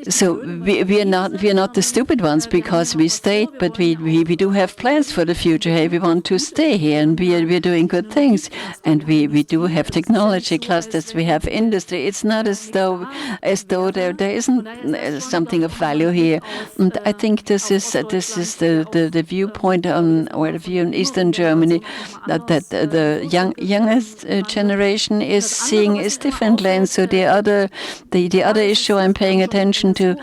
So we are not the stupid ones because we stayed, but we do have plans for the future. Hey, we want to stay here, and we're doing good things, and we do have technology clusters. We have industry. It's not as though there isn't something of value here. And I think this is the viewpoint or the view in Eastern Germany that the youngest generation is seeing is differently, and so the other issue I'm paying attention to.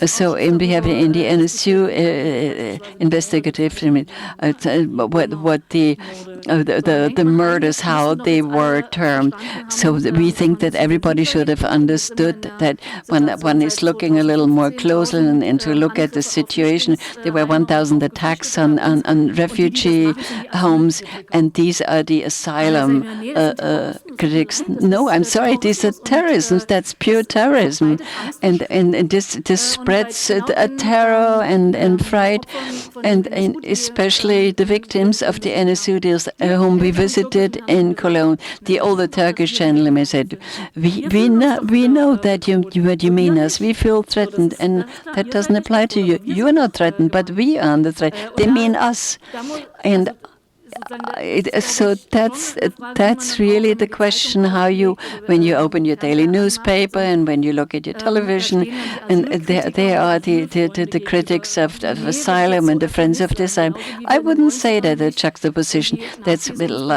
So we have in the NSU investigative, what the murders, how they were termed. So we think that everybody should have understood that when one is looking a little more closely and to look at the situation, there were 1,000 attacks on refugee homes, and these are the asylum critics. No, I'm sorry, these are terrorism. That's pure terrorism, and this spreads terror and fright, and especially the victims of the NSU deals whom we visited in Cologne. The older Turkish gentleman said, "We know that what you mean us. We feel threatened, and that doesn't apply to you. You are not threatened, but we are under threat. They mean us." And so that's really the question: how when you open your daily newspaper and when you look at your television, and there are the critics of asylum and the friends of the asylum. I wouldn't say that a juxtaposition. That's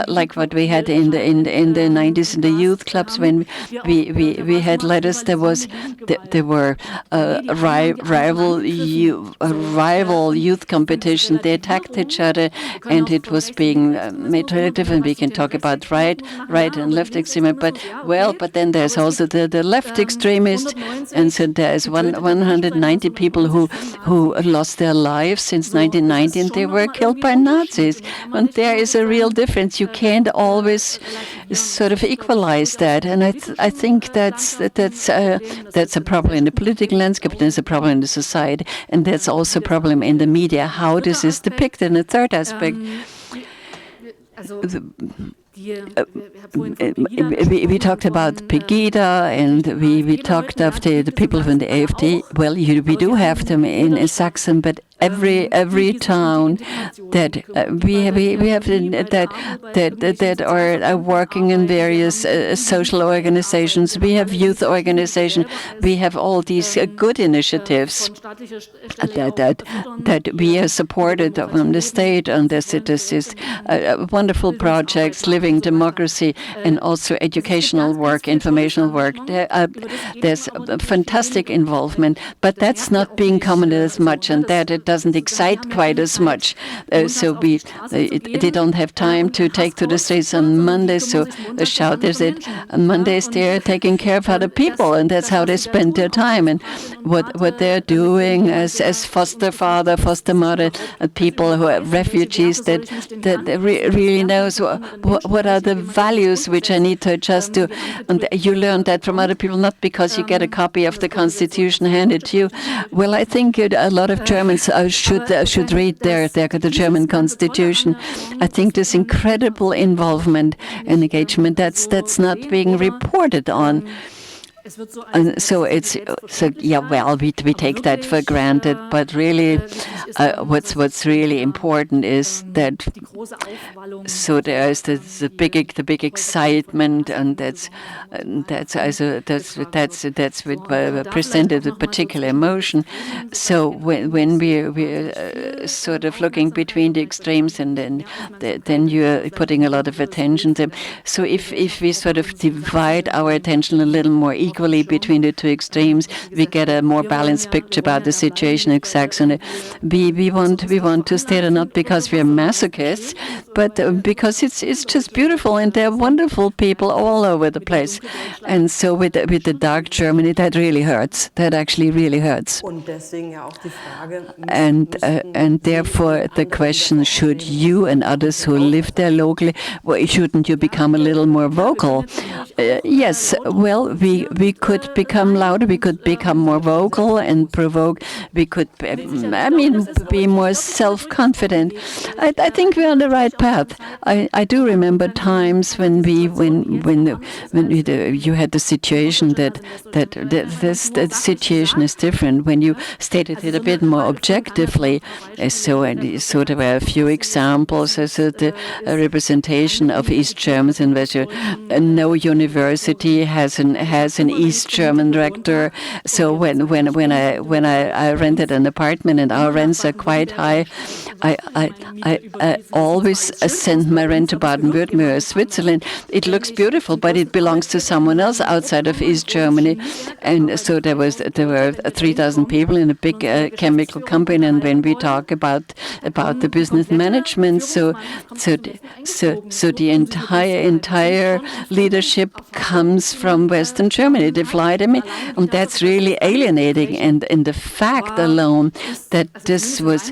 like what we had in the 90s in the youth clubs when we had letters. There were rival youth competition. They attacked each other, and it was being made relative, and we can talk about right and left extremists, but then there's also the left extremists, and so there's 190 people who lost their lives since 1990, and they were killed by Nazis. And there is a real difference. You can't always sort of equalize that, and I think that's a problem in the political landscape. There's a problem in the society, and that's also a problem in the media. How this is depicted. And a third aspect. We talked about Pegida, and we talked of the people from the AfD. Well, we do have them in Saxon, but every town that we have that are working in various social organizations. We have youth organizations. We have all these good initiatives that we are supported from the state, and this is wonderful projects, living democracy, and also educational work, informational work. There's fantastic involvement, but that's not being commented as much, and that it doesn't excite quite as much. So they don't have time to take to the streets on Mondays. So the shouters on Mondays they're taking care of other people, and that's how they spend their time. And what they're doing as foster father, foster mother, people who are refugees that really knows what are the values which I need to adjust to. And you learn that from other people, not because you get a copy of the Constitution handed to you. Well, I think a lot of Germans should read the German constitution. I think this incredible involvement and engagement that's not being reported on. And so we take that for granted, but really, what's really important is that. So there is the big excitement, and that's presented with particular emotion. So when we're sort of looking between the extremes, and then you're putting a lot of attention to them. So if we sort of divide our attention a little more equally between the two extremes, we get a more balanced picture about the situation in Saxony. We want to stay there not because we're masochists, but because it's just beautiful, and there are wonderful people all over the place. And so with the dark Germany, that really hurts. That actually really hurts. And therefore the question: should you and others who live there locally, shouldn't you become a little more vocal? Yes. Well, we could become louder, we could become more vocal and provoke, we could, be more self-confident. I think we're on the right path. I do remember times when you had the situation that the situation is different when you stated it a bit more objectively. So there were a few examples as the representation of East Germans in West Germany. No university has an East German rector. So when I rented an apartment and our rents are quite high, I always send my rent to Baden-Württemberg, Switzerland. It looks beautiful, but it belongs to someone else outside of East Germany. And so there were 3,000 people in a big chemical company. And when we talk about the business management, so the entire leadership comes from Western Germany. They fly them in, and that's really alienating. And the fact alone that this was,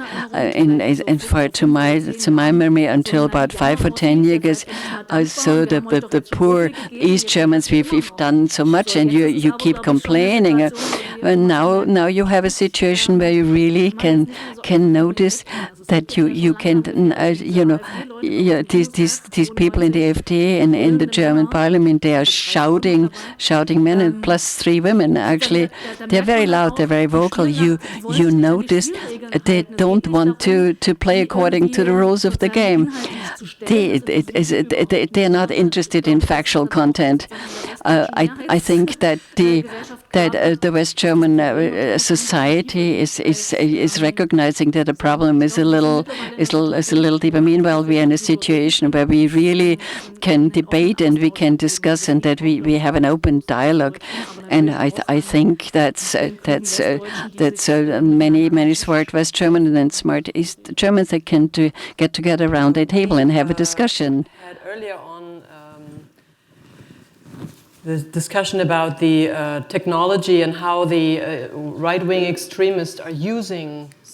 to my memory, until about 5 or 10 years, so the poor East Germans, we've done so much, and you keep complaining. And now you have a situation where you really can notice that you can, these people in the FDP and in the German parliament, they are shouting men, and plus 3 women. Actually, they're very loud, they're very vocal. You notice they don't want to play according to the rules of the game. They're not interested in factual content. I think that the West German society is recognizing that the problem is a little deeper. Meanwhile, we are in a situation where we really can debate and we can discuss, and that we have an open dialogue. And I think that's many smart West Germans and smart East Germans that can get together around a table and have a discussion. Had earlier on the discussion about the technology and how the right-wing extremists are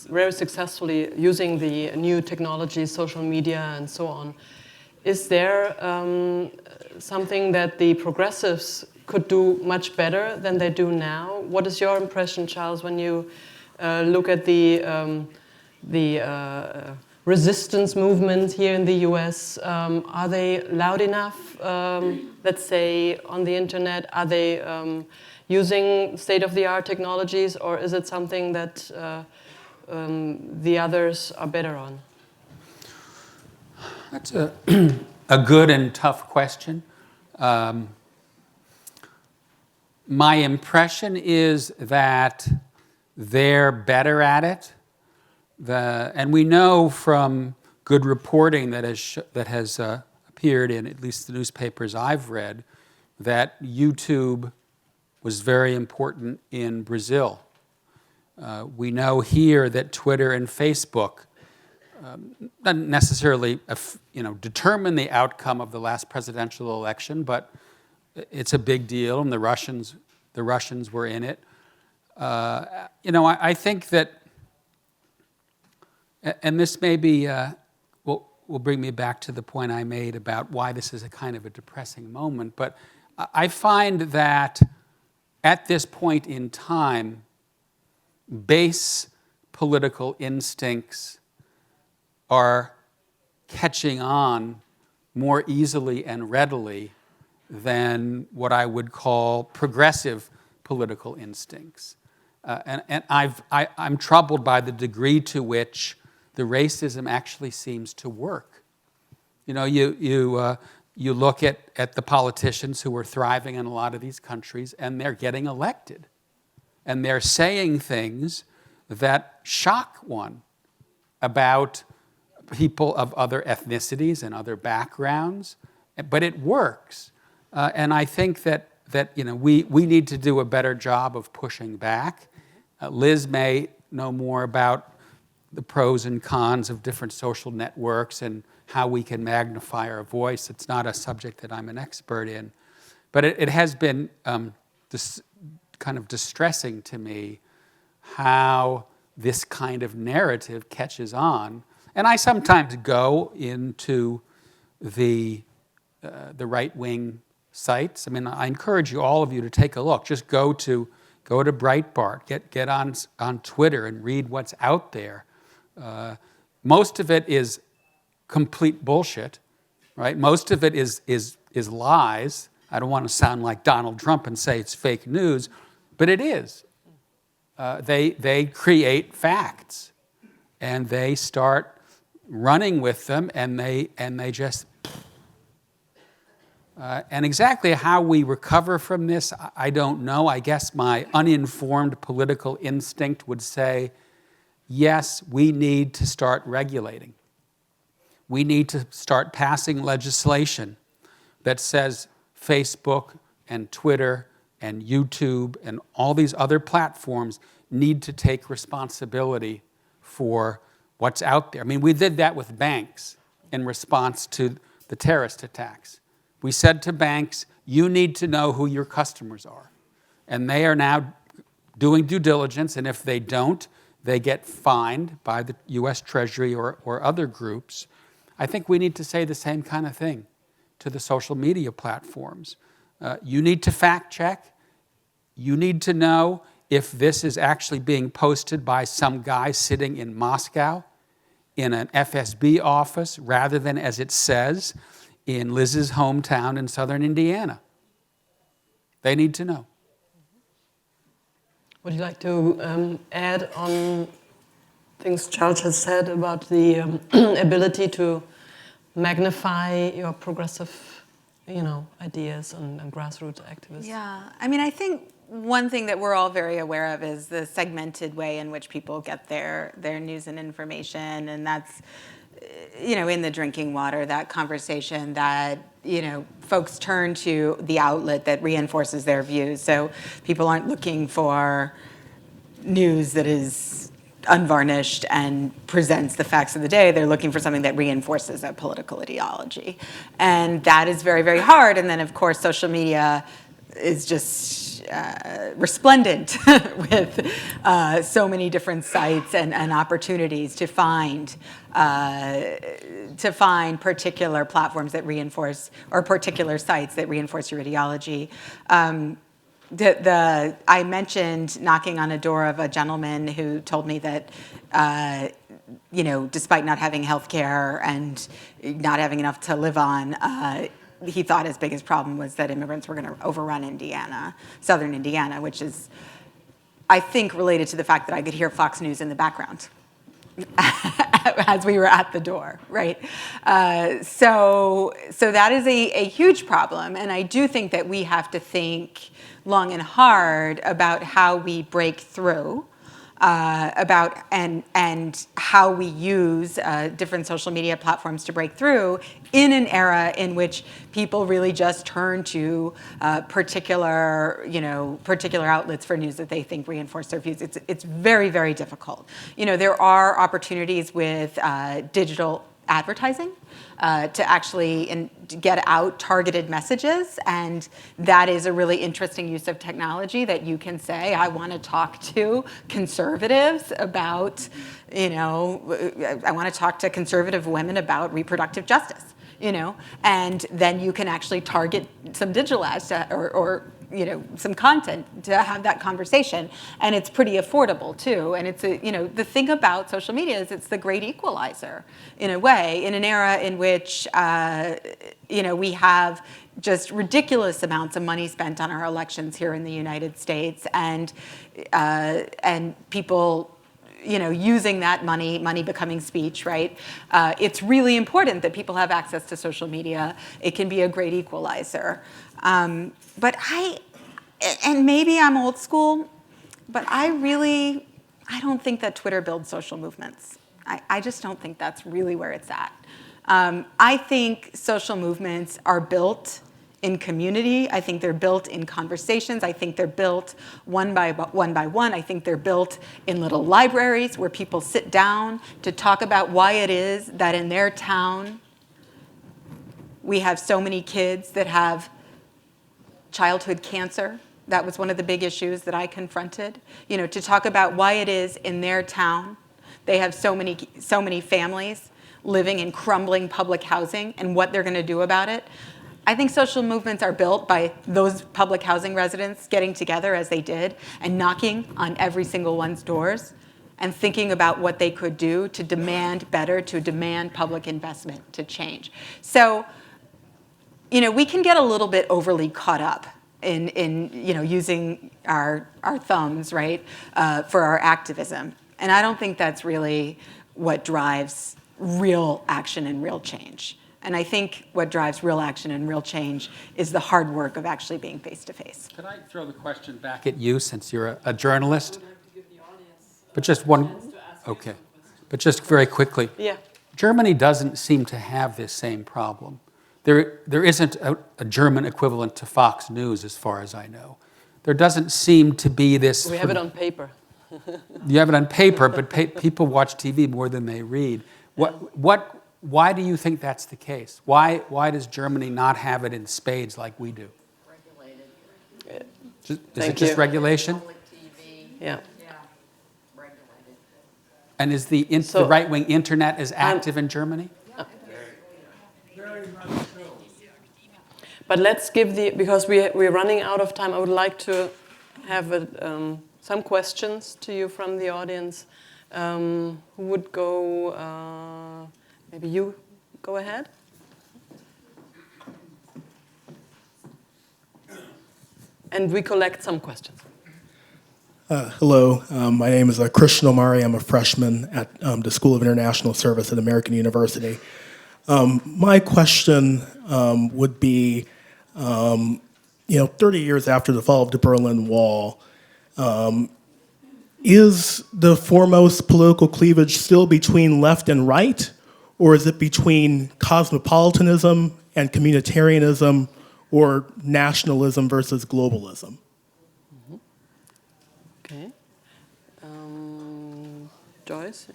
very successfully using the new technology, social media, and so on. Is there something that the progressives could do much better than they do now? What is your impression, Charles, when you look at the resistance movement here in the US? Are they loud enough, let's say, on the internet? Are they using state-of-the-art technologies, or is it something that the others are better on? That's a good and tough question. My impression is that they're better at it. And we know from good reporting that has appeared in at least the newspapers I've read that YouTube was very important in Brazil. We know here that Twitter and Facebook not necessarily determine the outcome of the last presidential election, but it's a big deal, and the Russians were in it. I think that, and this maybe will bring me back to the point I made about why this is a kind of a depressing moment, but I find that at this point in time, base political instincts are catching on more easily and readily than what I would call progressive political instincts. And I'm troubled by the degree to which the racism actually seems to work. You know, you look at the politicians who are thriving in a lot of these countries, and they're getting elected. And they're saying things that shock one about people of other ethnicities and other backgrounds, but it works. And I think that you know, we need to do a better job of pushing back. Liz may know more about the pros and cons of different social networks and how we can magnify our voice. It's not a subject that I'm an expert in. But it has been kind of distressing to me how this kind of narrative catches on. And I sometimes go into the right-wing sites. I mean, I encourage all of you to take a look. Just go to Breitbart, get on Twitter and read what's out there. Most of it is complete bullshit, right? Most of it is lies. I don't want to sound like Donald Trump and say it's fake news, but it is. They create facts, and they start running with them, and they just. And exactly how we recover from this, I don't know. I guess my uninformed political instinct would say, yes, we need to start regulating. We need to start passing legislation that says Facebook and Twitter and YouTube and all these other platforms need to take responsibility for what's out there. I mean, we did that with banks in response to the terrorist attacks. We said to banks, you need to know who your customers are. And they are now doing due diligence, and if they don't, they get fined by the US Treasury or other groups. I think we need to say the same kind of thing to the social media platforms. You need to fact check. You need to know if this is actually being posted by some guy sitting in Moscow in an FSB office rather than, as it says, in Liz's hometown in southern Indiana. They need to know. Would you like to add on things Charles has said about the ability to magnify your progressive, ideas and grassroots activism? Yeah, I mean, I think one thing that we're all very aware of is the segmented way in which people get their news and information, and that's, in the drinking water, that conversation that, folks turn to the outlet that reinforces their views. So people aren't looking for news that is unvarnished and presents the facts of the day. They're looking for something that reinforces a political ideology. And that is very, very hard. And then, of course, social media is just resplendent with so many different sites and opportunities to find particular platforms that reinforce, or particular sites that reinforce your ideology. I mentioned knocking on a door of a gentleman who told me that, despite not having health care and not having enough to live on, he thought his biggest problem was that immigrants were going to overrun Indiana, southern Indiana, which is, I think, related to the fact that I could hear Fox News in the background as we were at the door, right? So that is a huge problem, and I do think that we have to think long and hard about how we break through, and how we use different social media platforms to break through in an era in which people really just turn to particular outlets for news that they think reinforce their views. It's very, very difficult. There are opportunities with digital advertising to actually get out targeted messages, and that is a really interesting use of technology that you can say, I want to talk to conservatives about, I want to talk to conservative women about reproductive justice, and then you can actually target some digital ads or some content to have that conversation, and it's pretty affordable too. And it's the thing about social media is it's the great equalizer in a way, in an era in which we have just ridiculous amounts of money spent on our elections here in the United States, and people using that money becoming speech, right? It's really important that people have access to social media. It can be a great equalizer. But and maybe I'm old school, but I don't think that Twitter builds social movements. I just don't think that's really where it's at. I think social movements are built in community. I think they're built in conversations. I think they're built one by one. I think they're built in little libraries where people sit down to talk about why it is that in their town we have so many kids that have childhood cancer. That was one of the big issues that I confronted. To talk about why it is in their town they have so many families living in crumbling public housing and what they're going to do about it. I think social movements are built by those public housing residents getting together as they did and knocking on every single one's doors and thinking about what they could do to demand better, to demand public investment to change. So, we can get a little bit overly caught up in using our thumbs, right, for our activism. And I don't think that's really what drives real action and real change. And I think what drives real action and real change is the hard work of actually being face-to-face. Could I throw the question back at you, since you're a journalist? But just one, okay. But just very quickly. Yeah. Germany doesn't seem to have this same problem. There isn't a German equivalent to Fox News, as far as I know. There doesn't seem to be this. We have it on paper. You have it on paper, but people watch TV more than they read. Why do you think that's the case? Why does Germany not have it in spades like we do? Regulated. Is it just regulation? Public TV. Yeah. Yeah, regulated. And is the right-wing internet as active in Germany? But let's give because we're running out of time. I would like to have some questions to you from the audience. Who would go? Maybe you go ahead. And we collect some questions. Hello, my name is Christian Omari. I'm a freshman at the School of International Service at American University. My question would be, 30 years after the fall of the Berlin Wall, is the foremost political cleavage still between left and right, or is it between cosmopolitanism and communitarianism, or nationalism versus globalism? Mm-hmm. Okay. Joyce?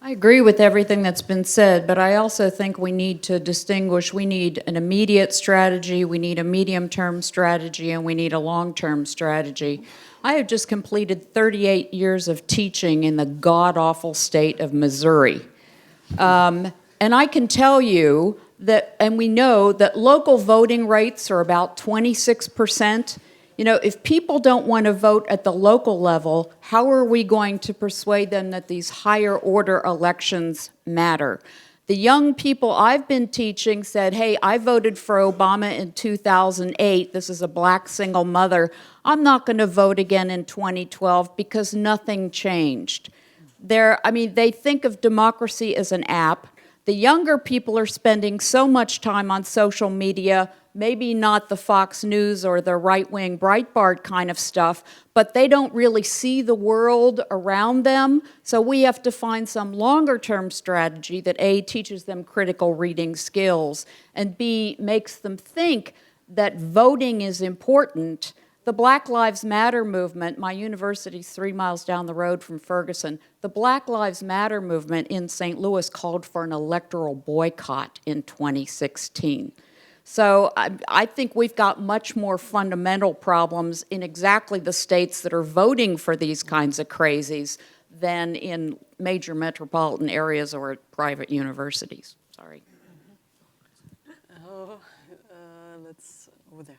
I agree with everything that's been said, but I also think we need to distinguish. We need an immediate strategy, we need a medium-term strategy, and we need a long-term strategy. I have just completed 38 years of teaching in the god-awful state of Missouri. And I can tell you that, and we know that local voting rates are about 26%. If people don't want to vote at the local level, how are we going to persuade them that these higher order elections matter? The young people I've been teaching said, hey, I voted for Obama in 2008. This is a black single mother. I'm not going to vote again in 2012 because nothing changed. They think of democracy as an app. The younger people are spending so much time on social media, maybe not the Fox News or the right-wing Breitbart kind of stuff, but they don't really see the world around them. So we have to find some longer-term strategy that A, teaches them critical reading skills, and B, makes them think that voting is important. The Black Lives Matter movement, my university's 3 miles down the road from Ferguson, the Black Lives Matter movement in St. Louis called for an electoral boycott in 2016. So I think we've got much more fundamental problems in exactly the states that are voting for these kinds of crazies than in major metropolitan areas or at private universities. Sorry. Let's over there.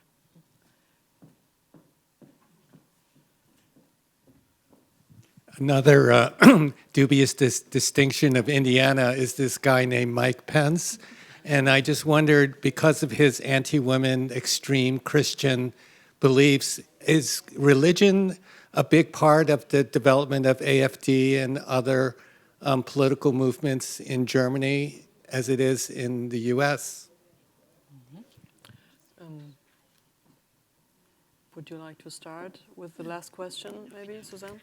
Another dubious distinction of Indiana is this guy named Mike Pence. And I just wondered, because of his anti-women, extreme Christian beliefs, is religion a big part of the development of AfD and other political movements in Germany as it is in the US? Would you like to start with the last question, maybe, Susann?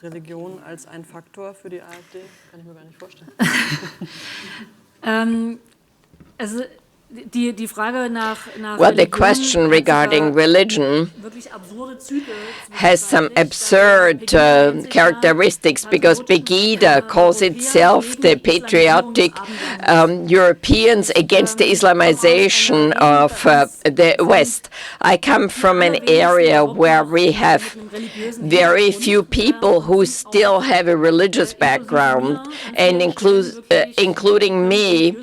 Religion als ein Faktor für die AfD? Kann ich mir gar nicht vorstellen. Also die Frage nach Well, the question regarding religion has some absurd characteristics, because Pegida calls itself the patriotic Europeans against the Islamization of the West. I come from an area where we have very few people who still have a religious background, and including me.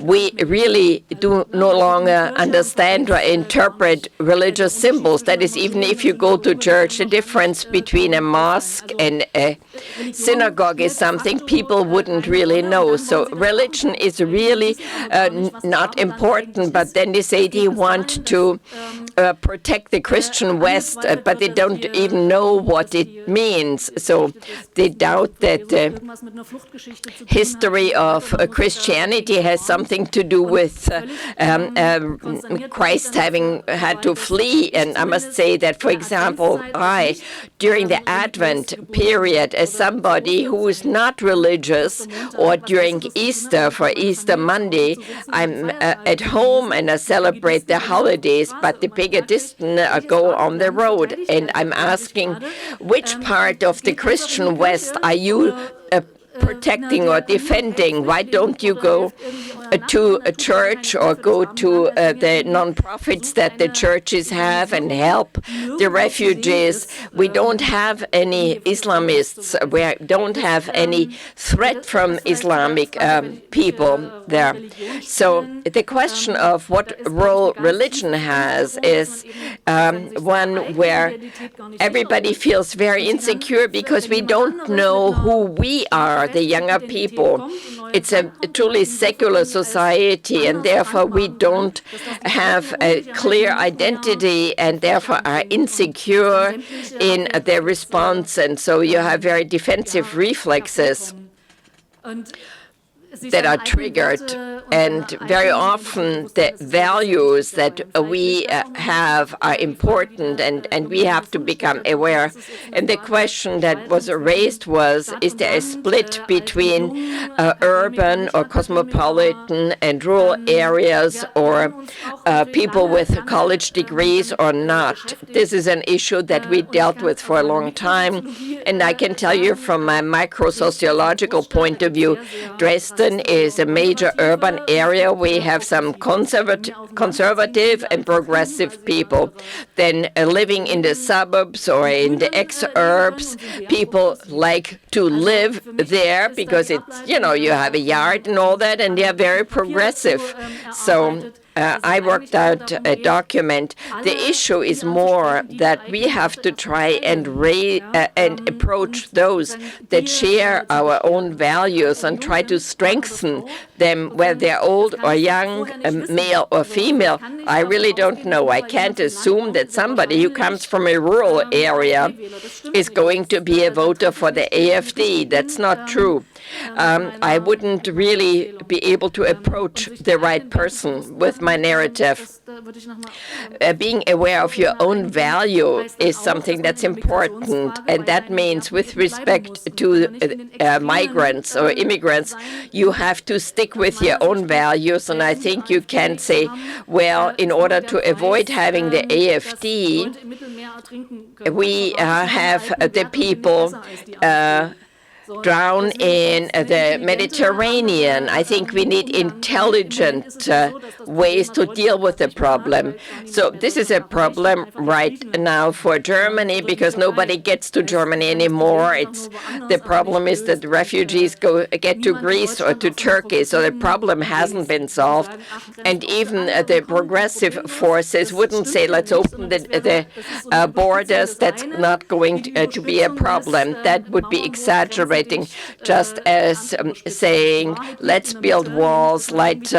We really do no longer understand or interpret religious symbols. That is, even if you go to church, the difference between a mosque and a synagogue is something people wouldn't really know. So religion is really not important, but then they say they want to protect the Christian West, but they don't even know what it means. So they doubt that the history of Christianity has something to do with Christ having had to flee. And I must say that, for example, during the Advent period, as somebody who is not religious, or during Easter, for Easter Monday, I'm at home and I celebrate the holidays, but the Pegidisten go on the road. And I'm asking, which part of the Christian West are you protecting or defending? Why don't you go to a church or go to the non-profits that the churches have and help the refugees? We don't have any Islamists. We don't have any threat from Islamic people there. So the question of what role religion has is one where everybody feels very insecure, because we don't know who we are, the younger people. It's a truly secular society, and therefore we don't have a clear identity, and therefore are insecure in their response, and so you have very defensive reflexes that are triggered, and very often the values that we have are important, and we have to become aware. And the question that was raised was, is there a split between urban or cosmopolitan and rural areas, or people with college degrees or not? This is an issue that we dealt with for a long time, and I can tell you from my micro-sociological point of view, Dresden is a major urban area. We have some conservative and progressive people. Then living in the suburbs or in the exurbs, people like to live there because it's, you have a yard and all that, and they are very progressive. So I worked out a document. The issue is more that we have to try and approach those that share our own values and try to strengthen them, whether they're old or young, male or female. I really don't know. I can't assume that somebody who comes from a rural area is going to be a voter for the AfD. That's not true. I wouldn't really be able to approach the right person with my narrative. Being aware of your own value is something that's important, and that means with respect to migrants or immigrants, you have to stick with your own values. And I think you can say, well, in order to avoid having the AfD, we have the people drown in the Mediterranean. I think we need intelligent ways to deal with the problem. So this is a problem right now for Germany because nobody gets to Germany anymore. The problem is that refugees get to Greece or to Turkey, so the problem hasn't been solved. And even the progressive forces wouldn't say, let's open the borders. That's not going to be a problem. That would be exaggerating, just as saying, let's build walls, let's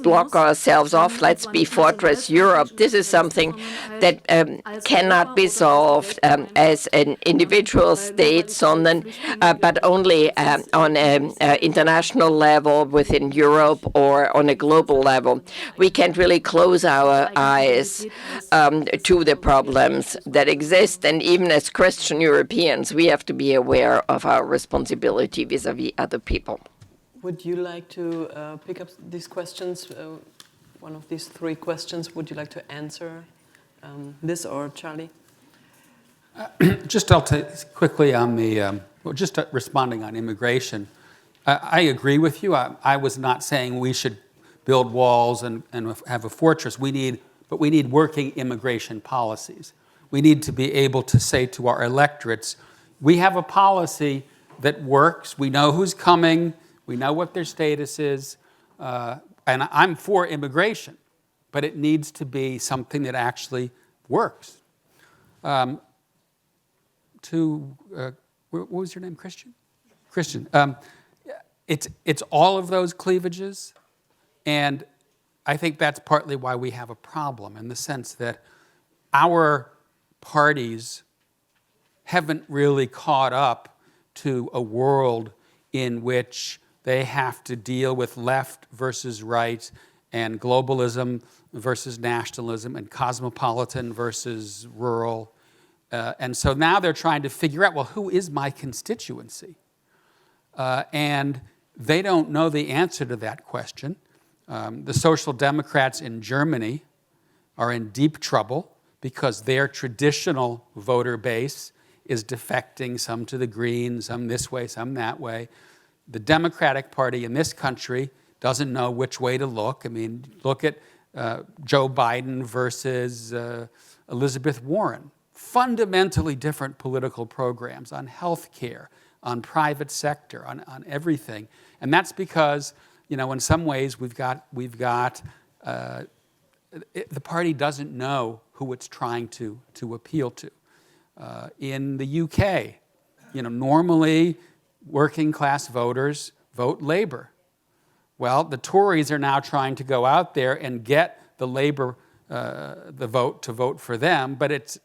block ourselves off, let's be Fortress Europe. This is something that cannot be solved as an individual state, but only on an international level within Europe or on a global level. We can't really close our eyes to the problems that exist, and even as Christian Europeans, we have to be aware of our responsibility vis-à-vis other people. Would you like to pick up these questions? One of these three questions, would you like to answer? Liz or Charlie? Just I'll take quickly on the, responding on immigration. I agree with you. I was not saying we should build walls and have a fortress. But we need working immigration policies. We need to be able to say to our electorates, we have a policy that works. We know who's coming. We know what their status is. And I'm for immigration, but it needs to be something that actually works. What was your name, Christian? Christian. It's all of those cleavages, and I think that's partly why we have a problem, in the sense that our parties haven't really caught up to a world in which they have to deal with left versus right, and globalism versus nationalism, and cosmopolitan versus rural. And so now they're trying to figure out, well, who is my constituency? And they don't know the answer to that question. The Social Democrats in Germany are in deep trouble because their traditional voter base is defecting, some to the Greens, some this way, some that way. The Democratic Party in this country doesn't know which way to look. I mean, look at Joe Biden versus Elizabeth Warren. Fundamentally different political programs on health care, on private sector, on everything. And that's because, in some ways we've got the party doesn't know who it's trying to appeal to. In the UK, normally working class voters vote Labour. Well, the Tories are now trying to go out there and get the Labour the vote to vote for them, but it's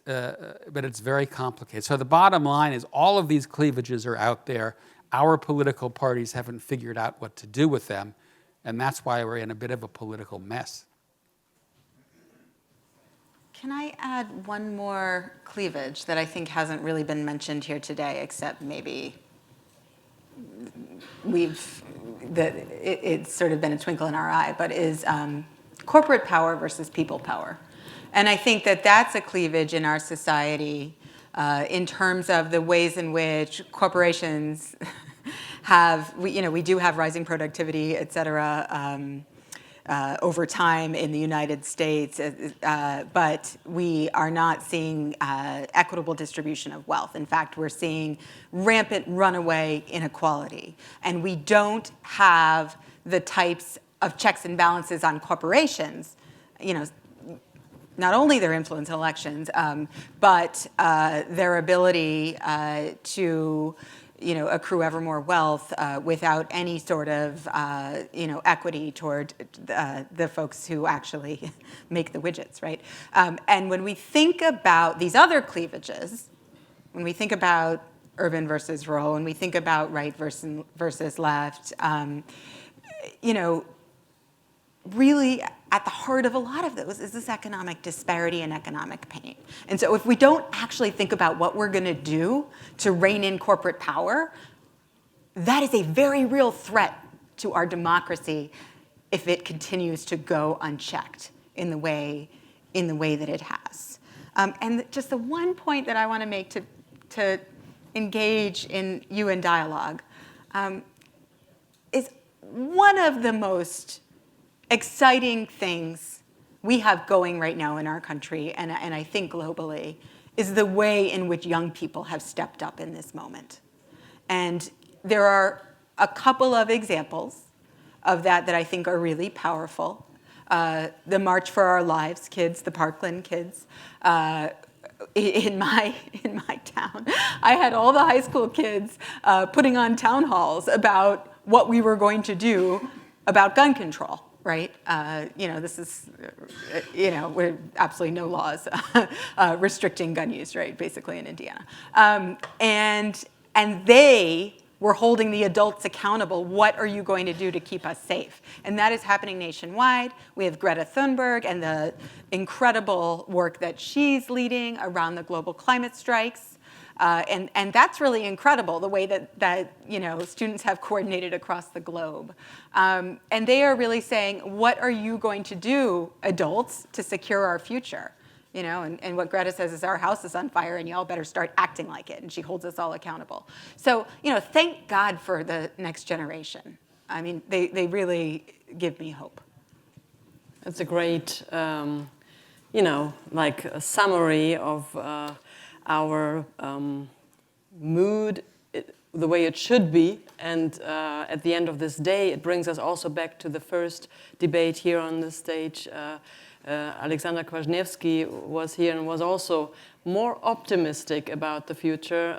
very complicated. So the bottom line is all of these cleavages are out there. Our political parties haven't figured out what to do with them, and that's why we're in a bit of a political mess. Can I add one more cleavage that I think hasn't really been mentioned here today, except maybe it's sort of been a twinkle in our eye, but is corporate power versus people power. And I think that that's a cleavage in our society in terms of the ways in which corporations we do have rising productivity, et cetera, over time in the United States, but we are not seeing equitable distribution of wealth. In fact, we're seeing rampant runaway inequality. And we don't have the types of checks and balances on corporations, not only their influence in elections, but their ability to accrue ever more wealth without any sort of equity toward the folks who actually make the widgets, right? And when we think about these other cleavages, when we think about urban versus rural, when we think about right versus left, really at the heart of a lot of those is this economic disparity and economic pain. And so if we don't actually think about what we're going to do to rein in corporate power, that is a very real threat to our democracy if it continues to go unchecked in the way that it has. And just the one point that I want to make to engage in UN dialogue is one of the most exciting things we have going right now in our country, and I think globally, is the way in which young people have stepped up in this moment. And there are a couple of examples of that I think are really powerful. The March for Our Lives kids, the Parkland kids, in my town, I had all the high school kids putting on town halls about what we were going to do about gun control, right? This is, we're absolutely no laws restricting gun use, right? Basically in Indiana, and they were holding the adults accountable. What are you going to do to keep us safe? And that is happening nationwide. We have Greta Thunberg and the incredible work that she's leading around the global climate strikes. And that's really incredible, the way that students have coordinated across the globe. And they are really saying, what are you going to do, adults, to secure our future? And what Greta says is, our house is on fire and y'all better start acting like it. And she holds us all accountable. So, thank God for the next generation. I mean, they really give me hope. It's a great, like a summary of our mood, the way it should be. And at the end of this day, it brings us also back to the first debate here on the stage. Alexander Kwasniewski was here and was also more optimistic about the future.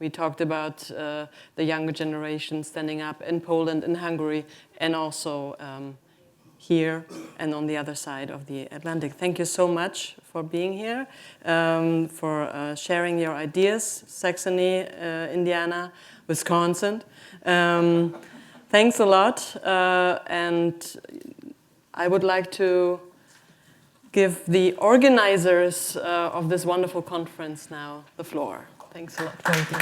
We talked about the younger generation standing up in Poland, in Hungary, and also here and on the other side of the Atlantic. Thank you so much for being here, for sharing your ideas, Saxony, Indiana, Wisconsin. Thanks a lot, and I would like to give the organizers of this wonderful conference now the floor. Thanks a lot. Thank you.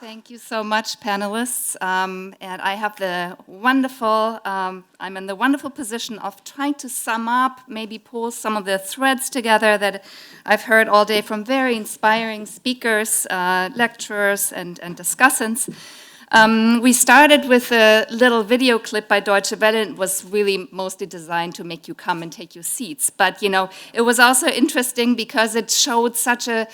Thank you so much, panelists. And I have the wonderful, I'm in the wonderful position of trying to sum up, maybe pull some of the threads together that I've heard all day from very inspiring speakers, lecturers, and discussants. We started with a little video clip by Deutsche Welle. It was really mostly designed to make you come and take your seats. But, it was also interesting because it showed such a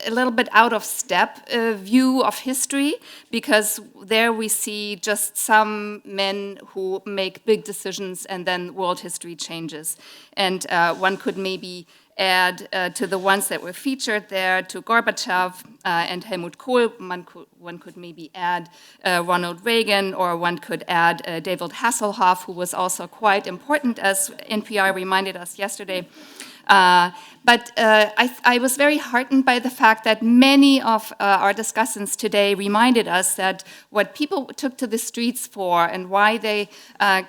little bit out of step view of history, because there we see just some men who make big decisions and then world history changes. And one could maybe add to the ones that were featured there, to Gorbachev and Helmut Kohl. One could maybe add Ronald Reagan, or one could add David Hasselhoff, who was also quite important, as NPR reminded us yesterday. But I was very heartened by the fact that many of our discussants today reminded us that what people took to the streets for and why they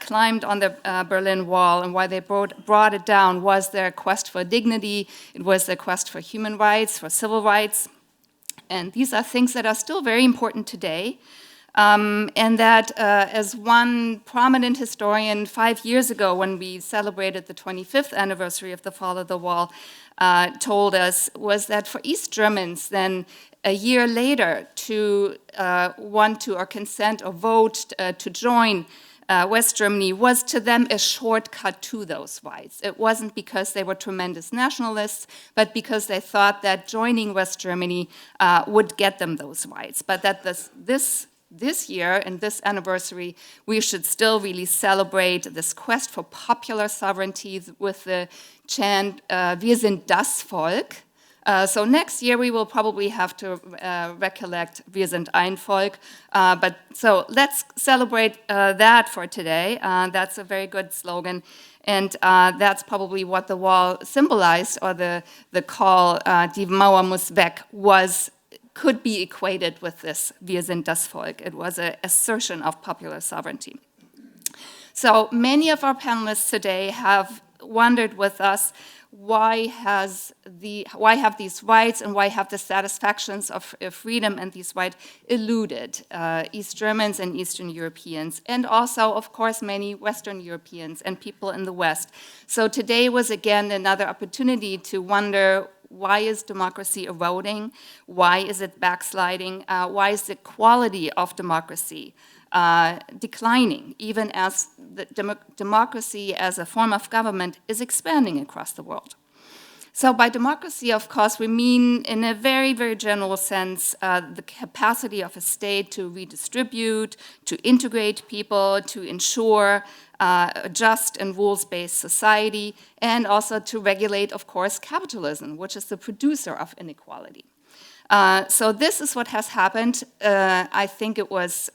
climbed on the Berlin Wall and why they brought it down was their quest for dignity, it was their quest for human rights, for civil rights. And these are things that are still very important today. And that, as one prominent historian 5 years ago, when we celebrated the 25th anniversary of the fall of the wall, told us, was that for East Germans, then a year later, to want to or consent or vote to join West Germany was to them a shortcut to those rights. It wasn't because they were tremendous nationalists, but because they thought that joining West Germany would get them those rights. But that this year, and this anniversary, we should still really celebrate this quest for popular sovereignty with the chant, Wir sind das Volk. So next year we will probably have to recollect Wir sind ein Volk. But so let's celebrate that for today. That's a very good slogan. And that's probably what the wall symbolized, or the call, Die Mauer muss weg, could be equated with this Wir sind das Volk. It was an assertion of popular sovereignty. So many of our panelists today have wondered with us, why have these rights and why have the satisfactions of freedom and these rights eluded East Germans and Eastern Europeans, and also, of course, many Western Europeans and people in the West. So today was again another opportunity to wonder, why is democracy eroding? Why is it backsliding? Why is the quality of democracy declining, even as the democracy as a form of government is expanding across the world? So by democracy, of course, we mean in a very, very general sense the capacity of a state to redistribute, to integrate people, to ensure a just and rules-based society, and also to regulate, of course, capitalism, which is the producer of inequality. So this is what has happened. I think it was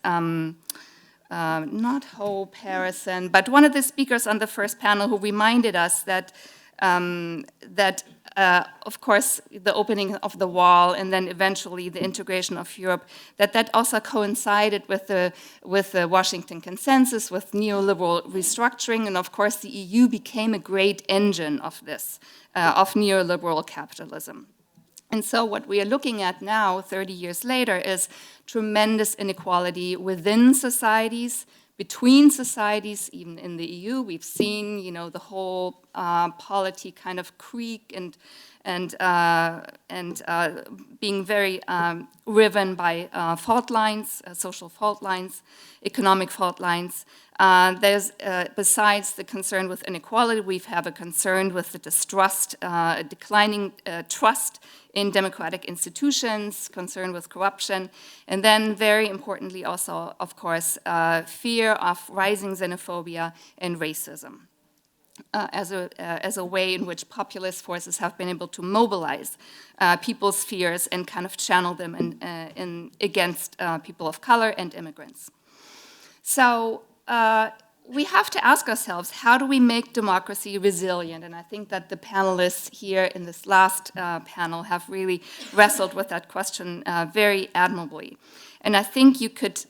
not Hope Harrison, but one of the speakers on the first panel who reminded us that of course, the opening of the wall and then eventually the integration of Europe, that also coincided with the Washington Consensus, with neoliberal restructuring, and of course the EU became a great engine of this, of neoliberal capitalism. And so what we are looking at now, 30 years later, is tremendous inequality within societies, between societies, even in the EU. We've seen, the whole polity kind of creak and being very riven by fault lines, social fault lines, economic fault lines. There's, besides the concern with inequality, we have a concern with the distrust, declining trust in democratic institutions, concern with corruption, and then very importantly also, of course, fear of rising xenophobia and racism as a way in which populist forces have been able to mobilize people's fears and kind of channel them against people of color and immigrants. So we have to ask ourselves, how do we make democracy resilient? And I think that the panelists here in this last panel have really wrestled with that question very admirably. And I think you could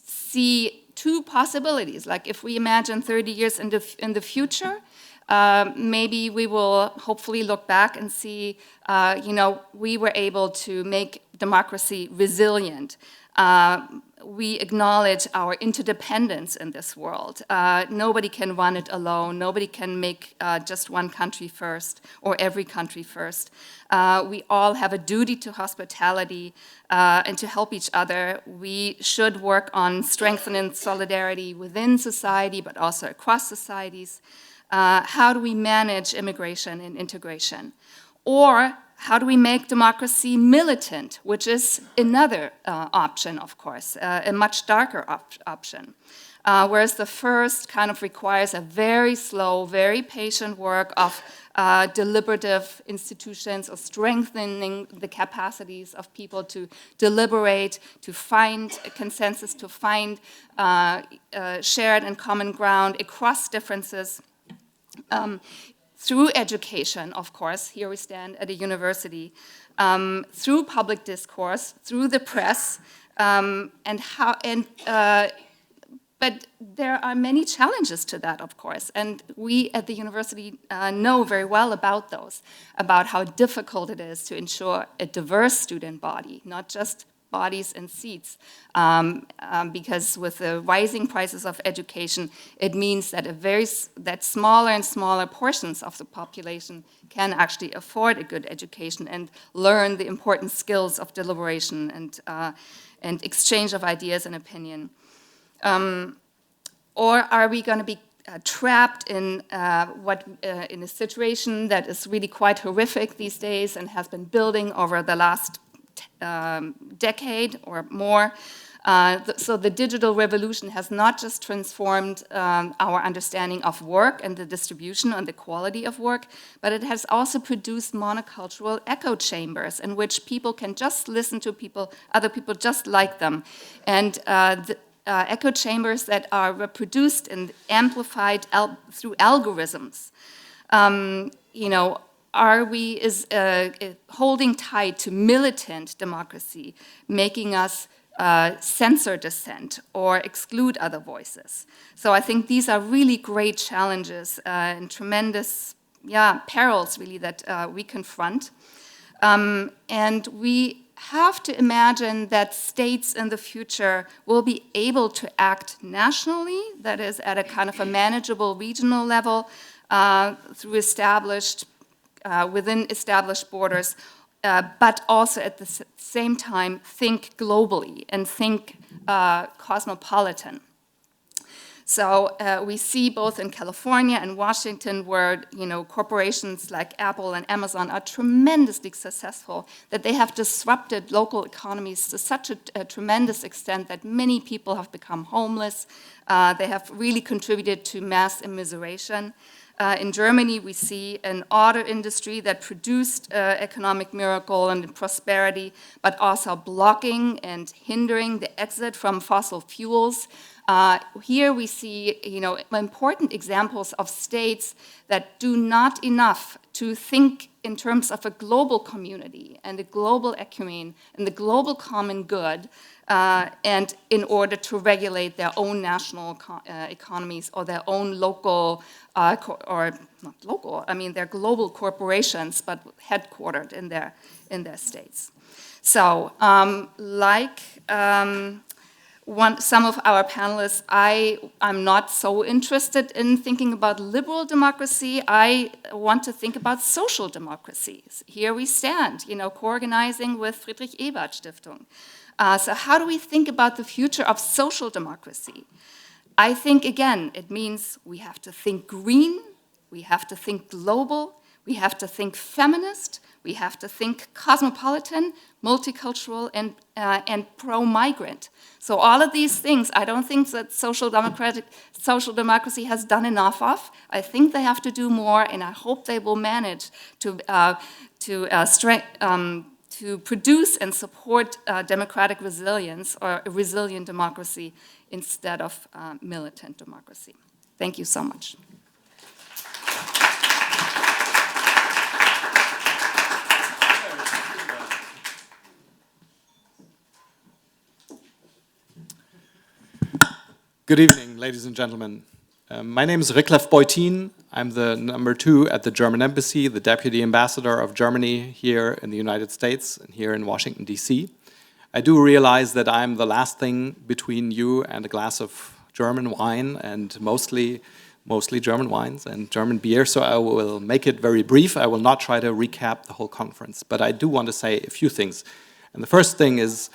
see two possibilities. Like if we imagine 30 years in the future, maybe we will hopefully look back and see, we were able to make democracy resilient. We acknowledge our interdependence in this world. Nobody can run it alone. Nobody can make just one country first or every country first. We all have a duty to hospitality and to help each other. We should work on strengthening solidarity within society, but also across societies. How do we manage immigration and integration? Or how do we make democracy militant, which is another option, of course, a much darker option. Whereas the first kind of requires a very slow, very patient work of deliberative institutions, of strengthening the capacities of people to deliberate, to find a consensus, to find shared and common ground across differences. Through education, of course, here we stand at a university, through public discourse, through the press, but there are many challenges to that, of course, and we at the university know very well about those, about how difficult it is to ensure a diverse student body, not just bodies and seats, because with the rising prices of education, it means that that smaller and smaller portions of the population can actually afford a good education and learn the important skills of deliberation and exchange of ideas and opinion. Or are we going to be trapped in in a situation that is really quite horrific these days and has been building over the last decade or more? So the digital revolution has not just transformed our understanding of work and the distribution and the quality of work, but it has also produced monocultural echo chambers in which people can just listen to other people just like them. And echo chambers that are reproduced and amplified through algorithms. Are we holding tight to militant democracy, making us censor dissent or exclude other voices? So I think these are really great challenges and tremendous perils really that we confront. And we have to imagine that states in the future will be able to act nationally, that is at a kind of a manageable regional level, through within established borders, but also at the same time think globally and think cosmopolitan. So we see both in California and Washington where, corporations like Apple and Amazon are tremendously successful, that they have disrupted local economies to such a tremendous extent that many people have become homeless. They have really contributed to mass immiseration. In Germany, we see an auto industry that produced economic miracle and prosperity, but also blocking and hindering the exit from fossil fuels. Here we see, important examples of states that do not enough to think in terms of a global community and a global ecumene and the global common good, and in order to regulate their own national economies or their own local, or not local, they're global corporations, but headquartered in their states. So, some of our panelists, I'm not so interested in thinking about liberal democracy. I want to think about social democracies. Here we stand, co-organizing with Friedrich Ebert Stiftung. So how do we think about the future of social democracy? I think, again, it means we have to think green, we have to think global, we have to think feminist, we have to think cosmopolitan, multicultural, and pro-migrant. So all of these things, I don't think that social democracy has done enough of. I think they have to do more, and I hope they will manage to produce and support democratic resilience or a resilient democracy instead of militant democracy. Thank you so much. Good evening, ladies and gentlemen. My name is Riklef Beutin. I'm the #2 at the German Embassy, the Deputy Ambassador of Germany here in the United States and here in Washington, D.C. I do realize that I'm the last thing between you and a glass of German wine, and mostly German wines and German beer, so I will make it very brief. I will not try to recap the whole conference, but I do want to say a few things. And the first thing is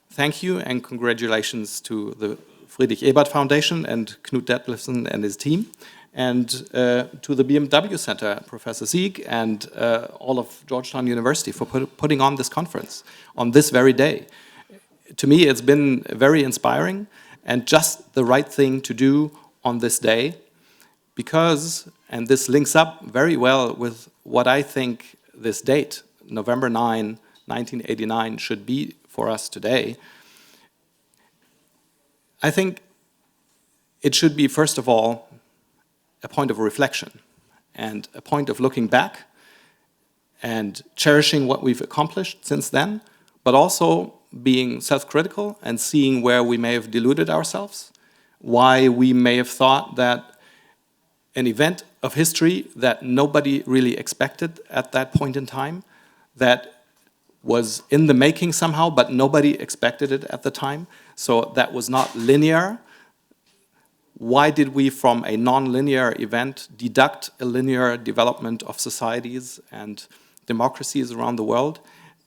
thank you and congratulations to the Friedrich Ebert Foundation and Knut Detlefsen and his team, and to the BMW Center, Professor Sieg, and all of Georgetown University for putting on this conference on this very day. To me, it's been very inspiring and just the right thing to do on this day, because, and this links up very well with what I think this date, November 9, 1989, should be for us today. I think it should be, first of all, a point of reflection and a point of looking back and cherishing what we've accomplished since then, but also being self-critical and seeing where we may have deluded ourselves, why we may have thought that an event of history that nobody really expected at that point in time, that was in the making somehow, but nobody expected it at the time. So that was not linear. Why did we, from a non-linear event, deduct a linear development of societies and democracies around the world?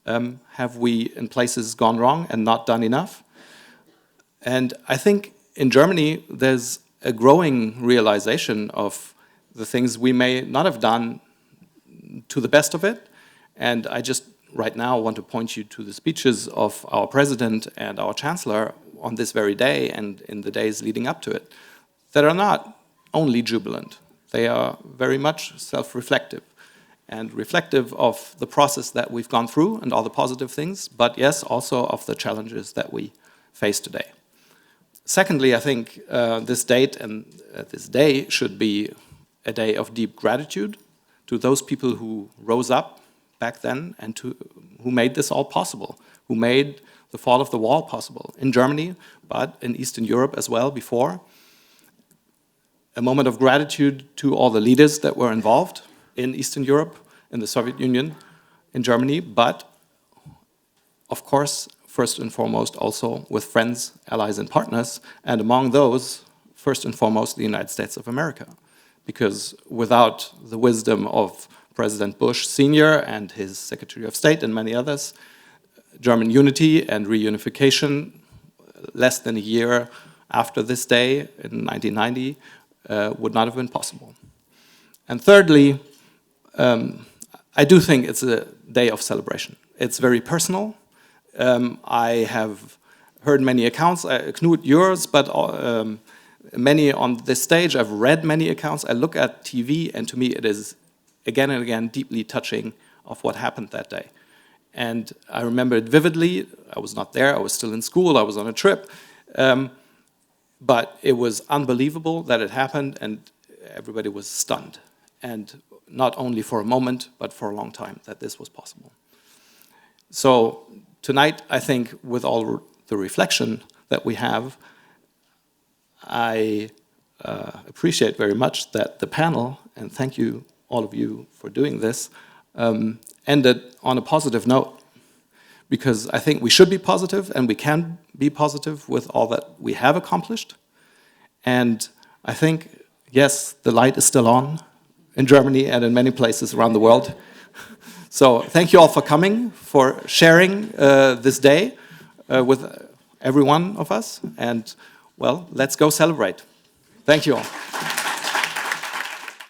Have we, in places, gone wrong and not done enough? And I think in Germany, there's a growing realization of the things we may not have done to the best of it. And I just right now want to point you to the speeches of our president and our chancellor on this very day and in the days leading up to it, that are not only jubilant. They are very much self-reflective and reflective of the process that we've gone through and all the positive things, but yes, also of the challenges that we face today. Secondly, I think this date and this day should be a day of deep gratitude to those people who rose up back then and who made this all possible, who made the fall of the wall possible in Germany, but in Eastern Europe as well before. A moment of gratitude to all the leaders that were involved in Eastern Europe, in the Soviet Union, in Germany, but of course, first and foremost, also with friends, allies, and partners, and among those, first and foremost, the United States of America. Because without the wisdom of President Bush Sr. and his Secretary of State and many others, German unity and reunification, less than a year after this day in 1990, would not have been possible. And thirdly, I do think it's a day of celebration. It's very personal. I have heard many accounts, Knut, yours, but many on this stage. I've read many accounts. I look at TV, and to me it is again and again deeply touching of what happened that day. And I remember it vividly. I was not there. I was still in school. I was on a trip. But it was unbelievable that it happened, and everybody was stunned. And not only for a moment, but for a long time, that this was possible. So tonight, I think, with all the reflection that we have, I appreciate very much that the panel, and thank you, all of you, for doing this, ended on a positive note. Because I think we should be positive, and we can be positive with all that we have accomplished. And I think, yes, the light is still on in Germany and in many places around the world. So thank you all for coming, for sharing this day with every one of us. And, well, let's go celebrate. Thank you all.